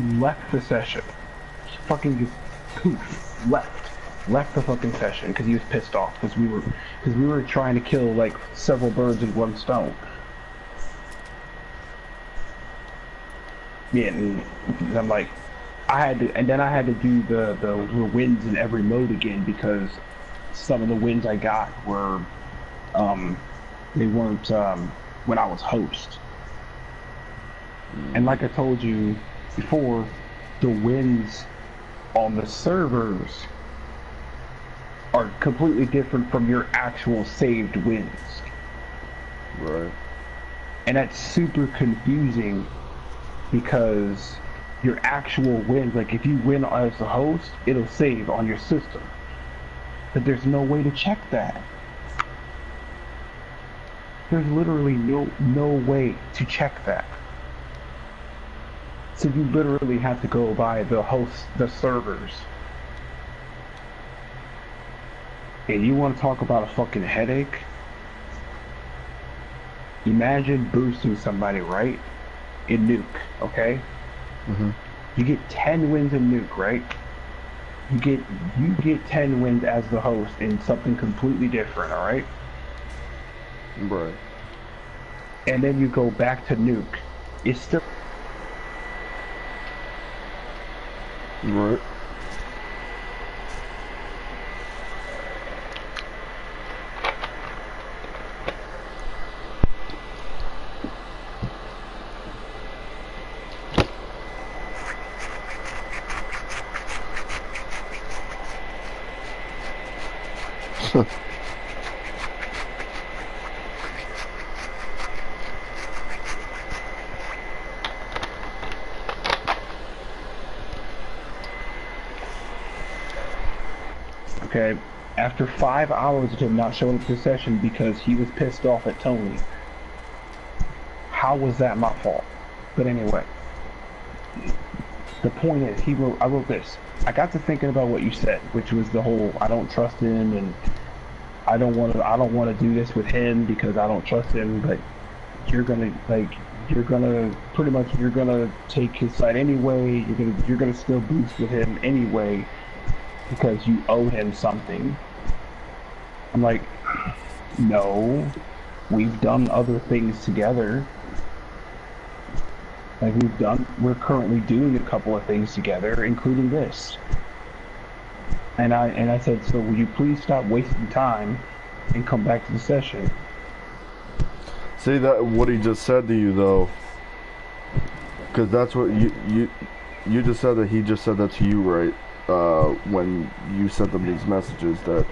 fucking just poof, left the fucking session because he was pissed off because we were trying to kill like several birds with one stone. Yeah, and I'm like, then I had to do the wins in every mode again because some of the wins I got were, they weren't when I was host. And like I told you before, the wins on the servers are completely different from your actual saved wins. Right. And that's super confusing because your actual wins, like if you win as the host, it'll save on your system. But there's no way to check that. There's literally no way to check that. So you literally have to go by the servers. And you want to talk about a fucking headache? Imagine boosting somebody, right? In Nuke, okay? Mhm. You get 10 wins in Nuke, right? You get 10 wins as the host in something completely different, alright? Right. And then you go back to Nuke. It's still Right. okay. After 5 hours of him not showing up to the session because he was pissed off at Tony. How was that my fault? But anyway, the point is, I wrote this. I got to thinking about what you said, which was the whole I don't trust him, and I don't want to do this with him because I don't trust him, but you're gonna like you're gonna pretty much you're gonna take his side anyway. You're gonna still boost with him anyway because you owe him something. I'm like, no, we've done other things together. Like we're currently doing a couple of things together, including this. And I said, so will you please stop wasting time and come back to the session? See that what he just said to you though, because that's what you just said that he just said that to you, right? When you sent them these messages, that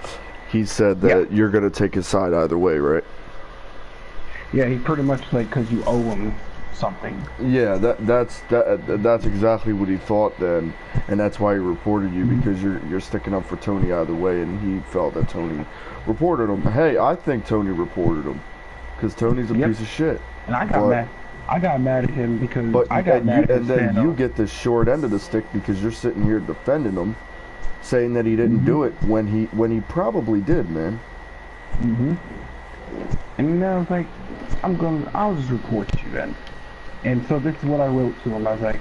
he said that you're gonna take his side either way, right? Yeah, he pretty much like because you owe him something. Yeah, that's exactly what he thought then, and that's why he reported you, because you're sticking up for Tony either way, and he felt that Tony reported him. Hey, I think Tony reported him because Tony's a piece of shit. And I got mad. I got mad at him because I got mad at him. And then you get the short end of the stick because you're sitting here defending him, saying that he didn't do it when he probably did, man. And then I was like, I'll just report you then. And so this is what I wrote to him. I was like,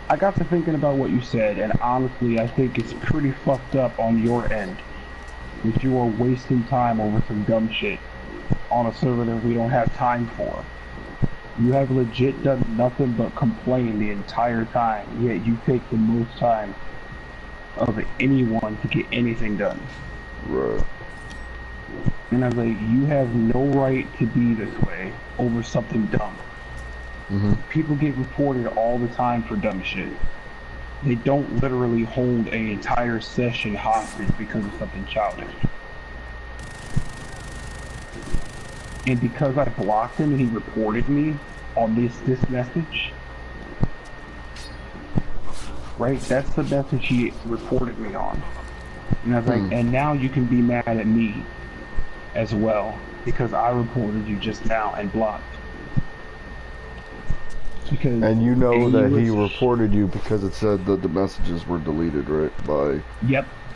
I got to thinking about what you said, and honestly, I think it's pretty fucked up on your end that you are wasting time over some dumb shit on a server that we don't have time for. You have legit done nothing but complain the entire time, yet you take the most time of anyone to get anything done. Right. And I was like, you have no right to be this way over something dumb. People get reported all the time for dumb shit. They don't literally hold an entire session hostage because of something childish. And because I blocked him and he reported me on this message, right? That's the message he reported me on. And I was like, and now you can be mad at me as well because I reported you just now and blocked. Because and you know that he reported you because it said that the messages were deleted, right? By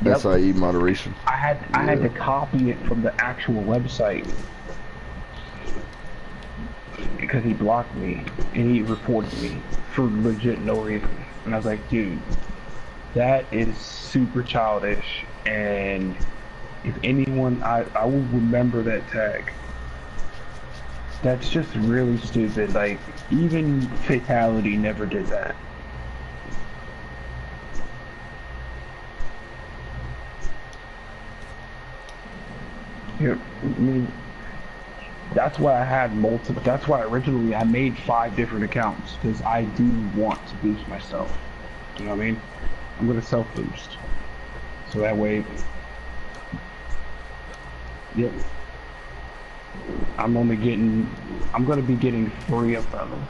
SIE moderation. I had to copy it from the actual website because he blocked me and he reported me for legit no reason. And I was like, dude, that is super childish. And if anyone, I will remember that tag. That's just really stupid. Like, even Fatality never did that. Here, I mean, that's why I had multiple. That's why originally I made 5 different accounts because I do want to boost myself. You know what I mean? I'm gonna self boost, so that way. Yep. I'm gonna be getting 3 of them.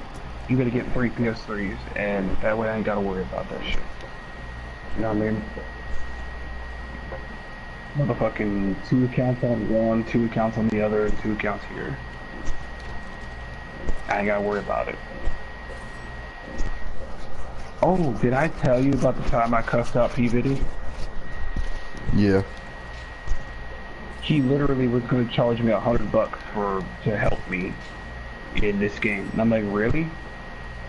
I'm gonna get 3 PS3s, and that way I ain't gotta worry about that shit. You know what I mean? Motherfucking 2 accounts on one, 2 accounts on the other, and 2 accounts here. I ain't gotta worry about it. Oh, did I tell you about the time I cussed out P-Viddy? Yeah. He literally was going to charge me $100 to help me in this game. And I'm like, really?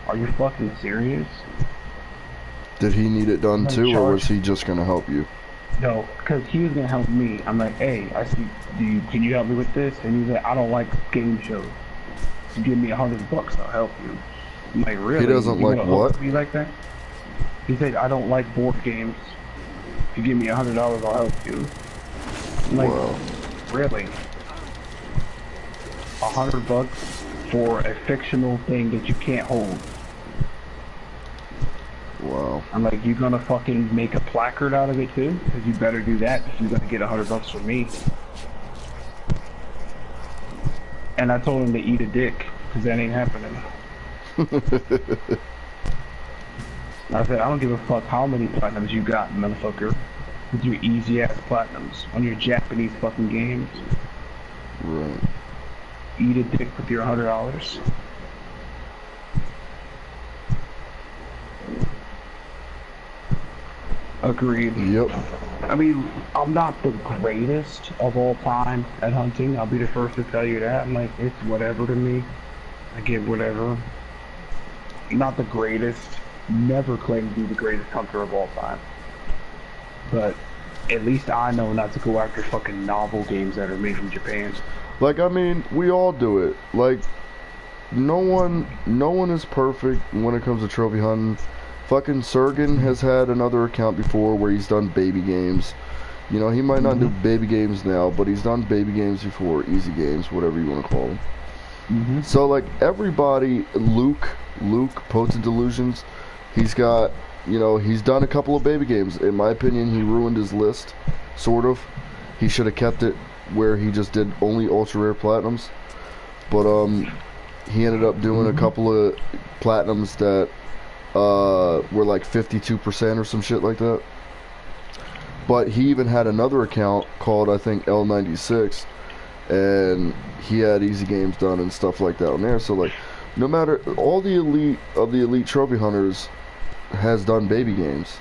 Are you fucking serious? Did he need it done too, or was he just going to help you? No, because he was going to help me. I'm like, hey, I see, can you help me with this? And he's like, I don't like game shows. You give me $100, I'll help you. I'm like, really? He doesn't like what? Me like that? He said, I don't like board games. If you give me $100, I'll help you. I'm like, wow. Really? $100 for a fictional thing that you can't hold? Wow. I'm like, you gonna fucking make a placard out of it too? Because you better do that if you're gonna get $100 from me. And I told him to eat a dick, because that ain't happening. I said, I don't give a fuck how many platinums you got, motherfucker. With your easy ass platinums on your Japanese fucking games. Right. Eat a dick with your $100. Agreed. Yep. I mean, I'm not the greatest of all time at hunting. I'll be the first to tell you that. I'm like, it's whatever to me. I get whatever. Not the greatest. Never claim to be the greatest hunter of all time. But at least I know not to go after fucking novel games that are made from Japan. Like, I mean, we all do it. Like, no one is perfect when it comes to trophy hunting. Fucking Sergen has had another account before where he's done baby games. You know, he might not do baby games now, but he's done baby games before, easy games, whatever you want to call them. So, like, everybody, Luke, Potent Delusions, he's got, you know, he's done a couple of baby games. In my opinion, he ruined his list, sort of. He should have kept it where he just did only ultra rare platinums. But, he ended up doing a couple of platinums that were like 52% or some shit like that. But he even had another account called, I think, L96, and he had easy games done and stuff like that on there. So, like, no matter, all the elite trophy hunters has done baby games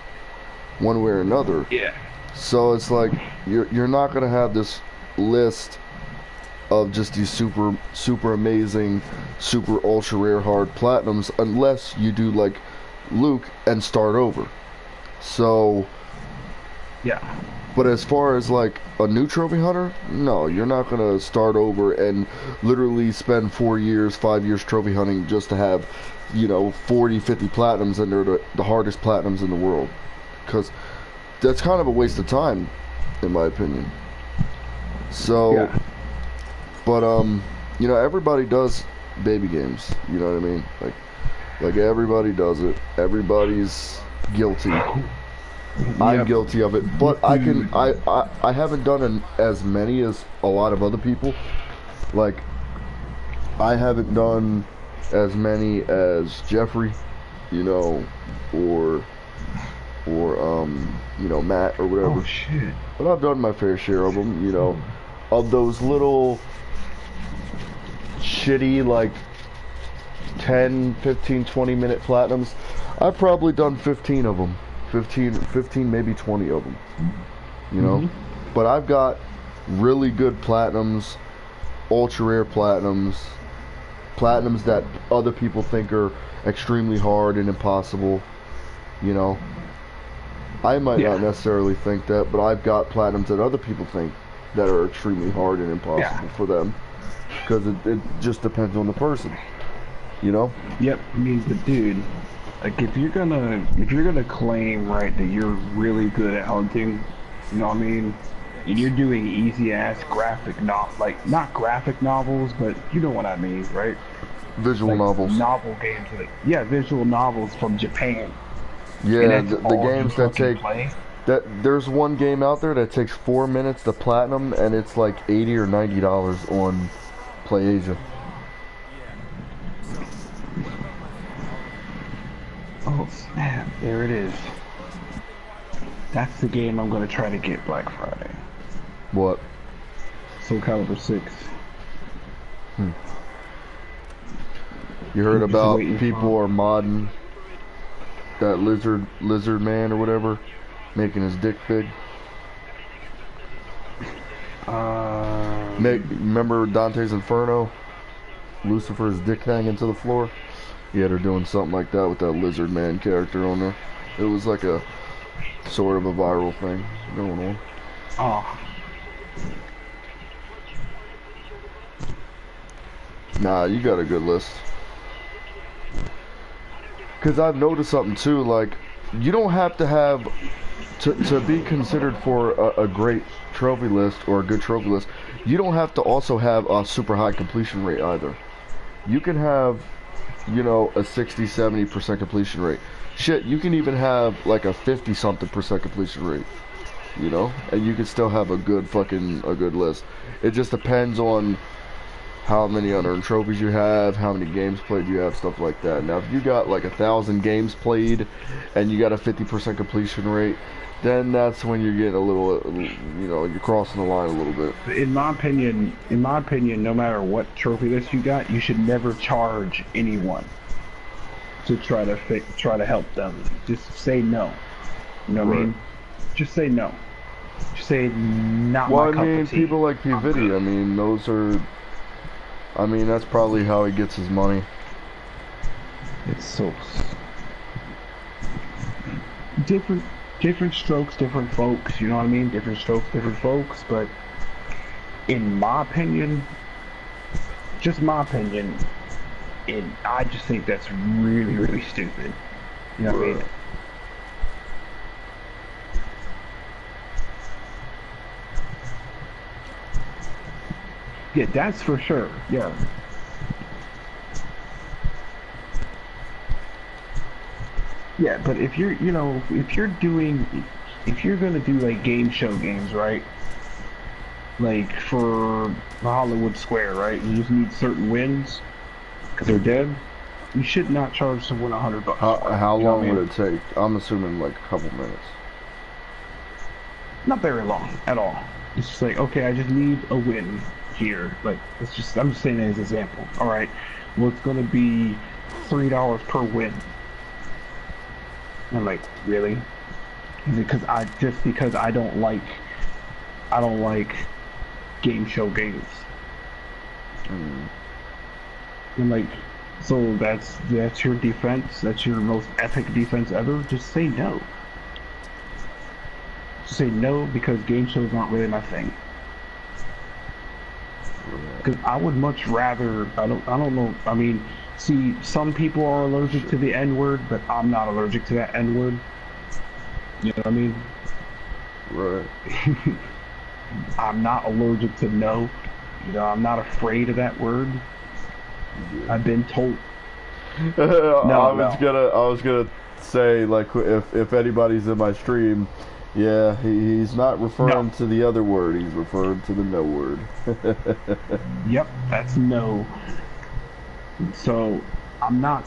one way or another. Yeah. So it's like you're not gonna have this list of just these super amazing, super ultra rare hard platinums unless you do like Luke and start over. So yeah. But as far as like a new trophy hunter, no, you're not gonna start over and literally spend 4 years, 5 years trophy hunting just to have, you know, 40, 50 platinums, and they're the hardest platinums in the world. Because that's kind of a waste of time, in my opinion. So, yeah. But you know, everybody does baby games. You know what I mean? Like everybody does it. Everybody's guilty. I'm guilty of it, but I haven't done as many as a lot of other people. Like, I haven't done as many as Jeffrey, you know, or you know, Matt or whatever. Oh shit. But I've done my fair share of them, you know, of those little shitty like 10, 15, 20 minute platinums. I've probably done 15 of them. 15, maybe 20 of them, you know. But I've got really good platinums, ultra rare platinums that other people think are extremely hard and impossible, you know. I might not necessarily think that, but I've got platinums that other people think that are extremely hard and impossible for them, because it just depends on the person, you know. Yep. I mean, but dude, like, if you're gonna claim, right, that you're really good at hunting, you know what I mean, and you're doing easy ass graphic not graphic novels, but you know what I mean, right? Visual novels. Novel games, visual novels from Japan. Yeah, the games that take there's one game out there that takes 4 minutes to platinum, and it's like $80 or $90 on PlayAsia. Oh snap, there it is. That's the game I'm gonna try to get Black Friday. What? Soul Calibur 6. You heard about people are modding that lizard man or whatever, making his dick big? Remember Dante's Inferno? Lucifer's dick hanging to the floor? Yeah, they're doing something like that with that lizard man character on there. It was like a sort of a viral thing going on. Oh. Nah, you got a good list. Because I've noticed something too, like, you don't have to have, to be considered for a great trophy list or a good trophy list, you don't have to also have a super high completion rate either. You can have, you know, a 60-70% completion rate. Shit, you can even have like a 50-something% completion rate, you know, and you can still have a good list. It just depends on how many unearned trophies you have, how many games played you have, stuff like that. Now, if you got like 1,000 games played and you got a 50% completion rate, then that's when you're getting a little, you know, you're crossing the line a little bit. In my opinion, no matter what trophy list you got, you should never charge anyone to try to help them. Just say no. You know what I mean? Just say no. Just say not Well, my I cup mean, of tea. people like P-Viddy, I mean, those are... I mean, that's probably how he gets his money. It's so different, different strokes, different folks. You know what I mean? Different strokes, different folks. But in my opinion, just my opinion, I just think that's really, really stupid. You know what I mean? Yeah, that's for sure. Yeah. Yeah, but if you're, you know, if you're doing, if you're gonna do like game show games, right? Like for the Hollywood Square, right? You just need certain wins because they're dead. You should not charge someone $100 for it. How You know what long I mean? would it take? I'm assuming like a couple minutes. Not very long at all. It's just like, okay, I just need a win here. Like, it's just, I'm just saying it as an example. All right, well, it's gonna be $3 per win. I'm like, really? Because I don't like game show games. Mm. And like, so that's your defense. That's your most epic defense ever. Just say no. Just say no because game shows aren't really my thing. Because I would much rather. I don't know. I mean, see, some people are allergic to the N-word, but I'm not allergic to that N-word. You know what I mean? Right. I'm not allergic to no. You know, I'm not afraid of that word. Yeah. I've been told. I was gonna say, like, if anybody's in my stream, yeah, he's not referring to the other word. He's referring to the no word. Yep, that's no. So I'm not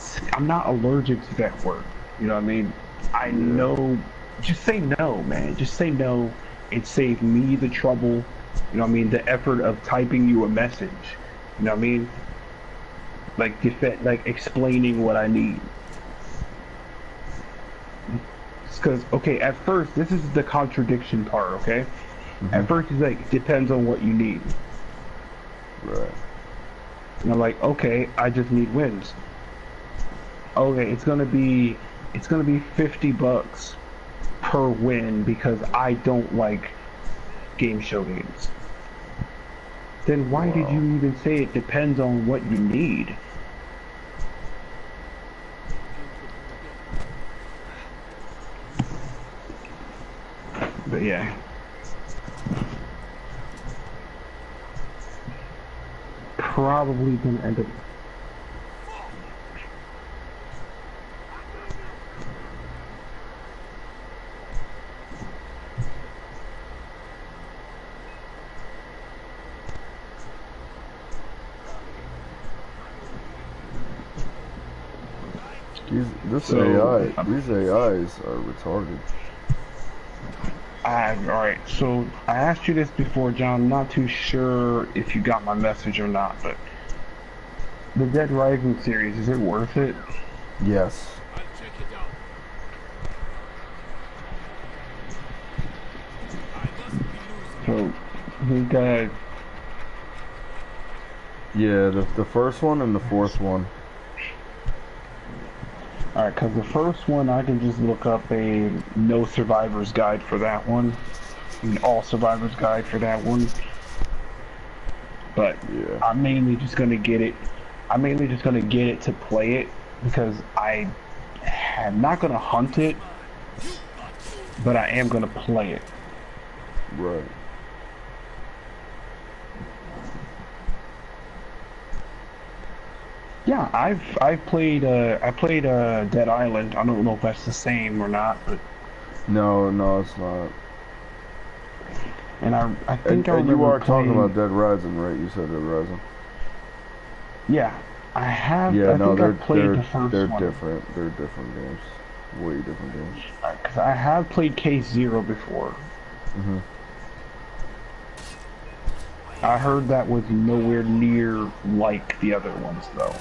allergic to that word. You know what I mean? I know. Just say no, man. Just say no. It saved me the trouble. You know what I mean? The effort of typing you a message. You know what I mean? Like explaining what I need. Because, okay, at first, this is the contradiction part, okay? At first, it's like, depends on what you need. Right. And I'm like, okay, I just need wins. Okay, it's gonna be $50 per win because I don't like game show games. Then why did you even say it depends on what you need? But yeah. Probably gonna end up. These AIs are retarded. Alright, so I asked you this before, John. I'm not too sure if you got my message or not, but the Dead Rising series, is it worth it? Yes. So, we got... Yeah, the first one and the fourth one. Alright, because the first one, I can just look up a no survivor's guide for that one. An all survivor's guide for that one. But Yeah. I'm mainly just gonna get it. I'm mainly just gonna get it to play it because I am not gonna hunt it, but I am gonna play it. Right. Yeah, I played Dead Island. I don't know if that's the same or not, but No, it's not. and I think I And you remember are talking playing- about Dead Rising, right? You said Dead Rising. Yeah, I have. Yeah, I no, think I played the first they're one. different. They're different games. Way different games. Because I have played Case Zero before. Mhm. I heard that was nowhere near like the other ones, though.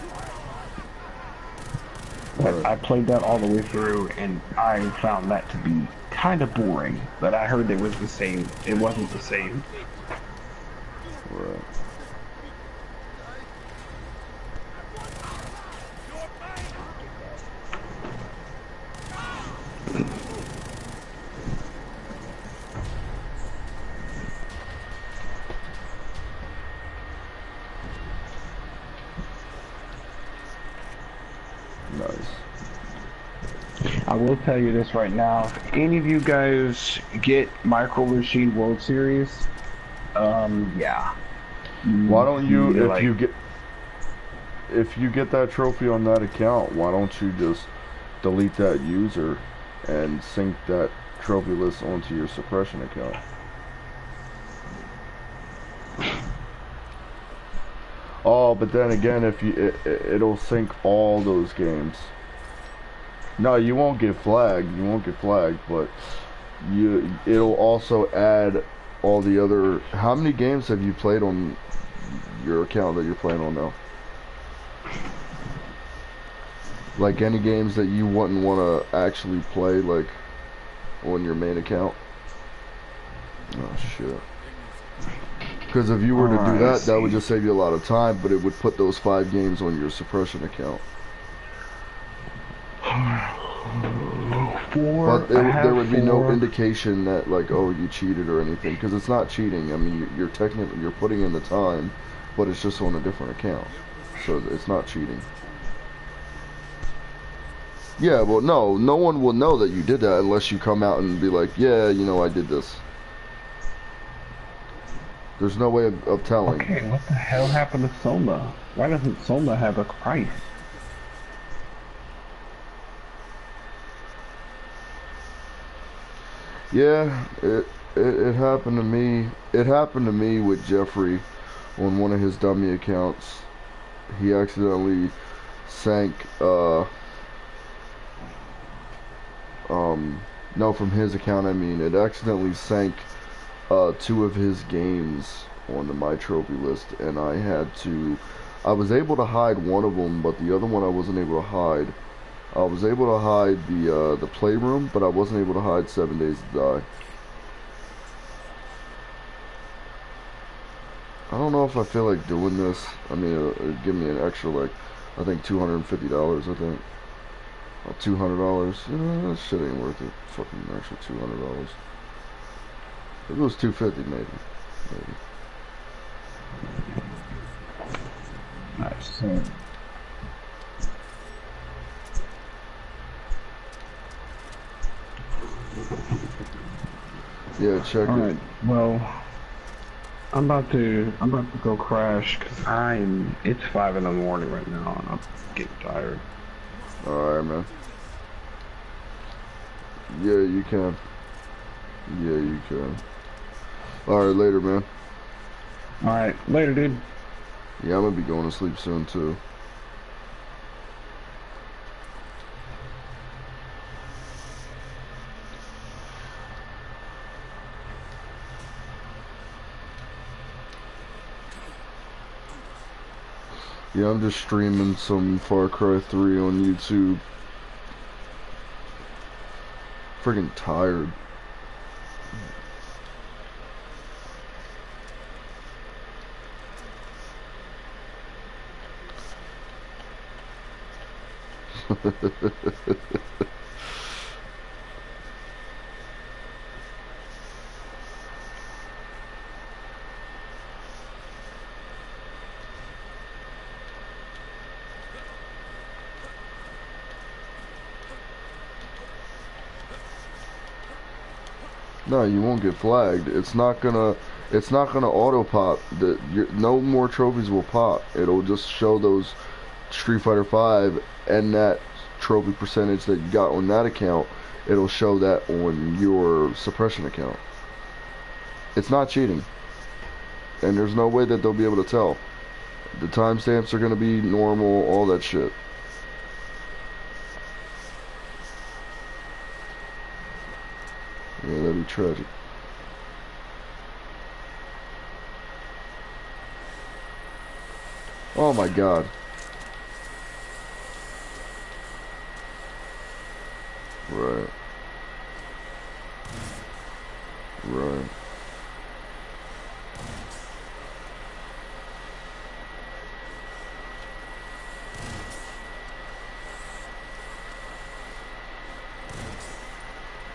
But I played that all the way through, and I found that to be kind of boring. But I heard it was the same. It wasn't the same. Right. Nice. I will tell you this right now. If any of you guys get Micro Machine World Series, yeah. Why don't you, You're if like, you get that trophy on that account, why don't you just delete that user and sync that trophy list onto your suppression account? Oh, but then again, if you it'll sync all those games. No, you won't get flagged. You won't get flagged, but it'll also add all the other. How many games have you played on your account that you're playing on now? Like any games that you wouldn't want to actually play, like on your main account. Oh shit. Because if you were to do that, that would just save you a lot of time, but it would put those 5 games on your suppression account. But there would be no indication that, like, oh, you cheated or anything, because it's not cheating. I mean, you're technically, you're putting in the time, but it's just on a different account, so it's not cheating. Yeah, well, no one will know that you did that unless you come out and be like, yeah, you know, I did this. There's no way of telling. Okay, what the hell happened to Soma? Why doesn't Soma have a price? Yeah, it happened to me. It happened to me with Jeffrey on one of his dummy accounts. He accidentally sank no, from his account, I mean, it accidentally sank 2 of his games on the My Trophy list, and I was able to hide one of them, but the other one I wasn't able to hide. I was able to hide the Playroom, but I wasn't able to hide 7 Days to Die. I don't know if I feel like doing this. I mean, it'd give me an extra, like, I think $250, I think. $200. That shit ain't worth it. Fucking extra $200. If it was $250, maybe. Nice. Yeah, check it. Alright, well, I'm about to go crash, because it's 5 in the morning right now, and I'm getting tired. Alright, man. Yeah, you can. Yeah, you can. Alright, later, man. Alright, later, dude. Yeah, I'm gonna be going to sleep soon, too. Yeah, I'm just streaming some Far Cry 3 on YouTube. Friggin' tired. No, you won't get flagged. It's not gonna auto pop. No more trophies will pop. It'll just show those Street Fighter 5 and that trophy percentage that you got on that account. It'll show that on your suppression account. It's not cheating, and there's no way that they'll be able to tell. The timestamps are gonna be normal, all that shit. Yeah, that'd be tragic. Oh my god. Right. Right.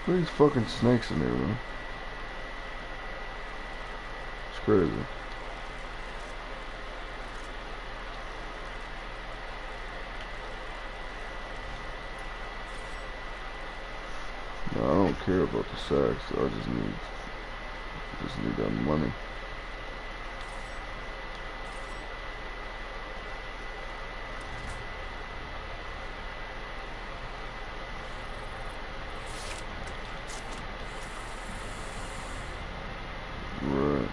Look at these fucking snakes in there, man. It's crazy. No, I don't care about the sacks. I just need that money. Right.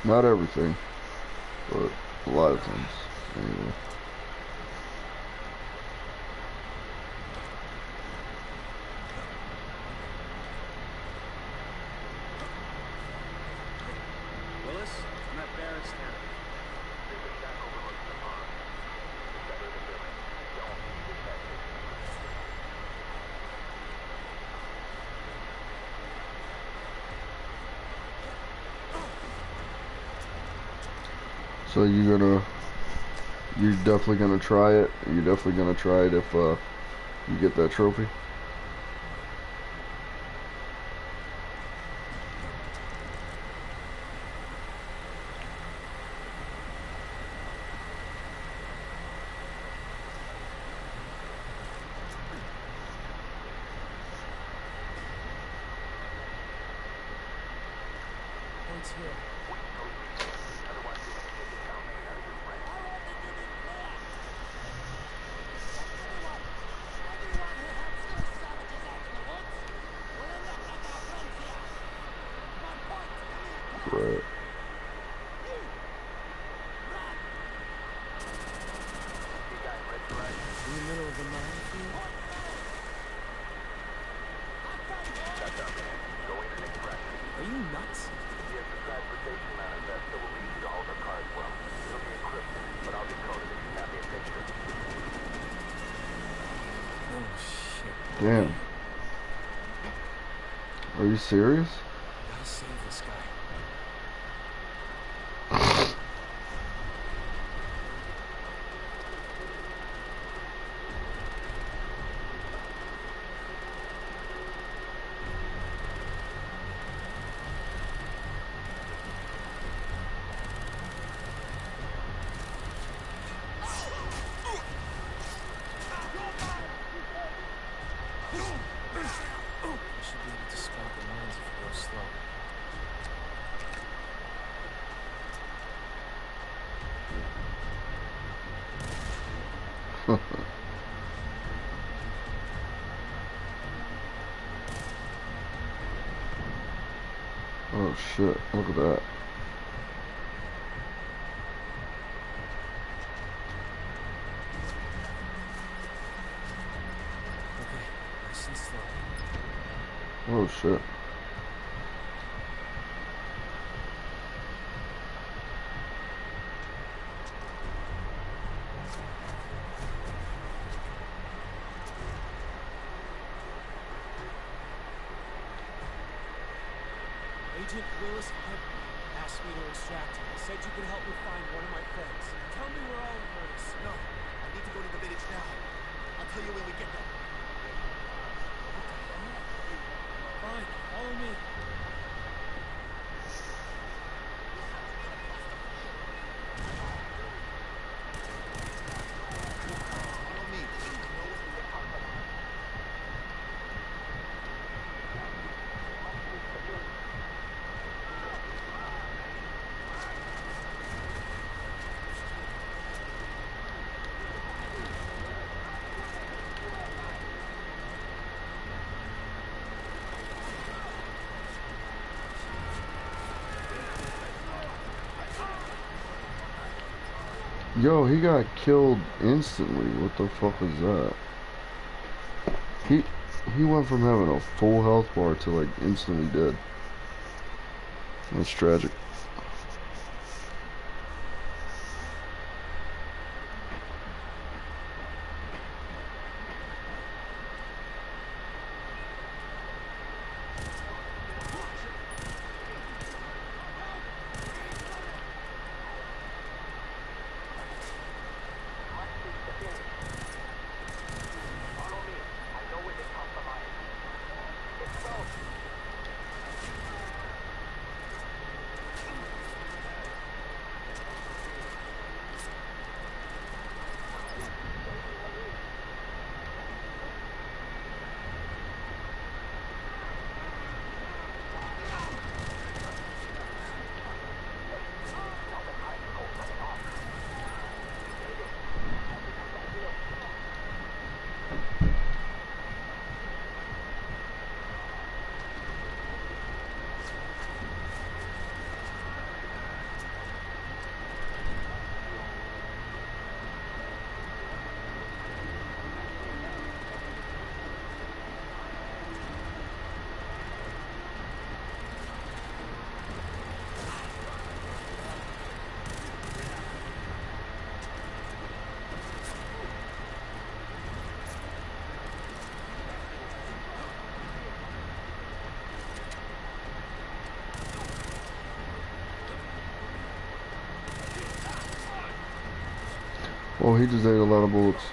Not everything, but a lot of things. Anyway. Willis, I'm at Barrett's now. So you're definitely gonna try it. You're definitely gonna try it if you get that trophy. Points here. Right. In the middle of the minefield? Are you nuts? Oh shit. Damn. Are you serious? Gotta save this guy. I should be able to spot the mines if it goes slow. Oh shit, look at that. Okay, nice and slow. Oh shit. Agent Willis Hunt asked me to extract him. He said you could help me find one of my friends. Tell me where all of is. No, I need to go to the village now. I'll tell you when we get there. Fine, follow me. Follow me. No Yo, he got killed instantly. What the fuck is that? He went from having a full health bar to like instantly dead. That's tragic. Oh, he just ate a lot of bullets.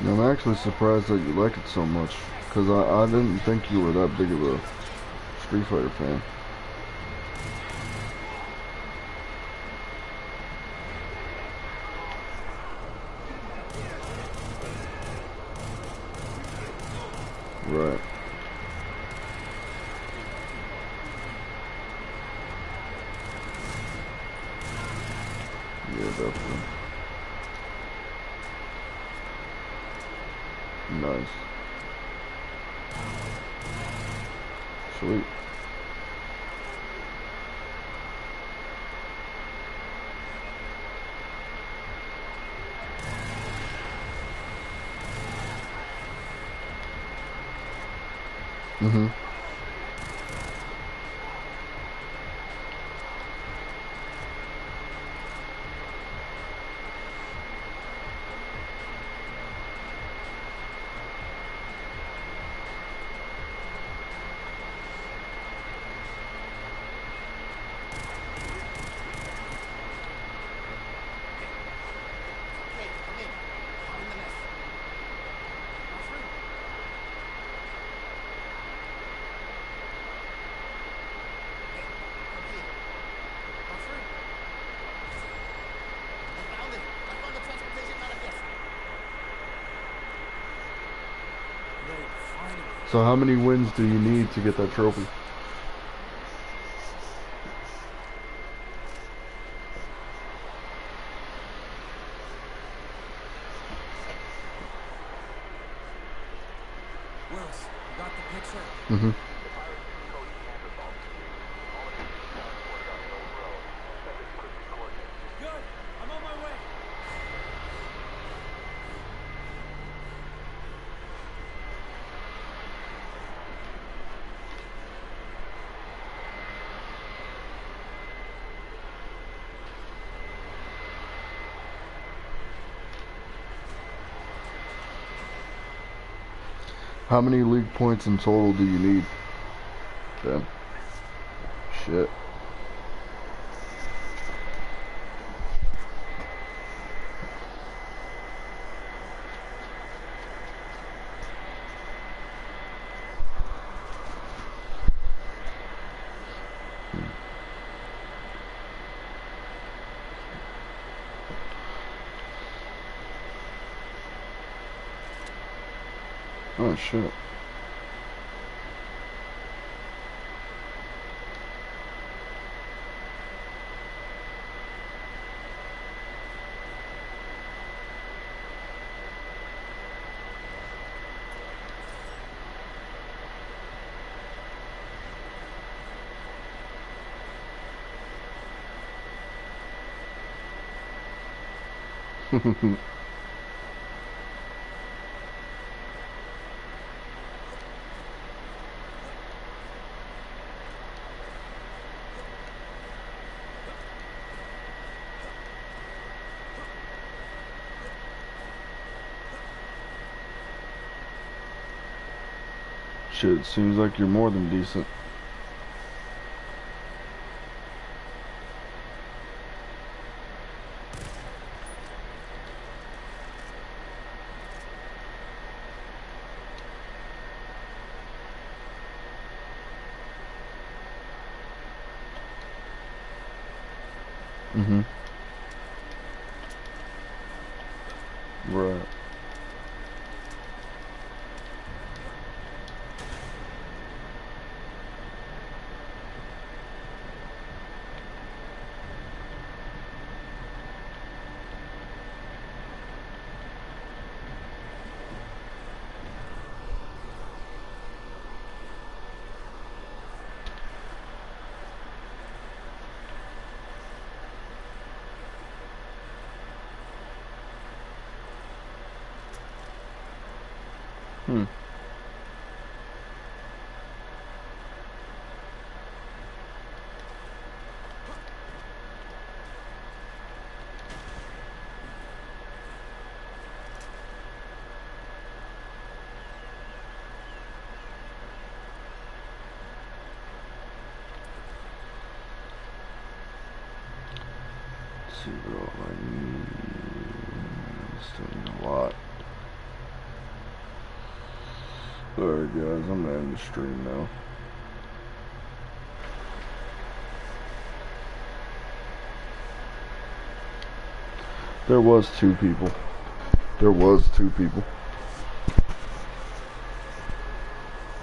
I'm actually surprised that you like it so much, because I didn't think you were that big of a Street Fighter fan. Right. Yeah, definitely. Nice. Sweet. Mm-hmm. So how many wins do you need to get that trophy? Willis, you got the picture? Mm-hmm. Good. I'm on my way. How many league points in total do you need? Damn. Shit. Oh shit. Shit, seems like you're more than decent. Mm-hmm. Right. Hmm. Let's see what all I need. Still need a lot. Alright guys, I'm gonna end the stream now. There was two people.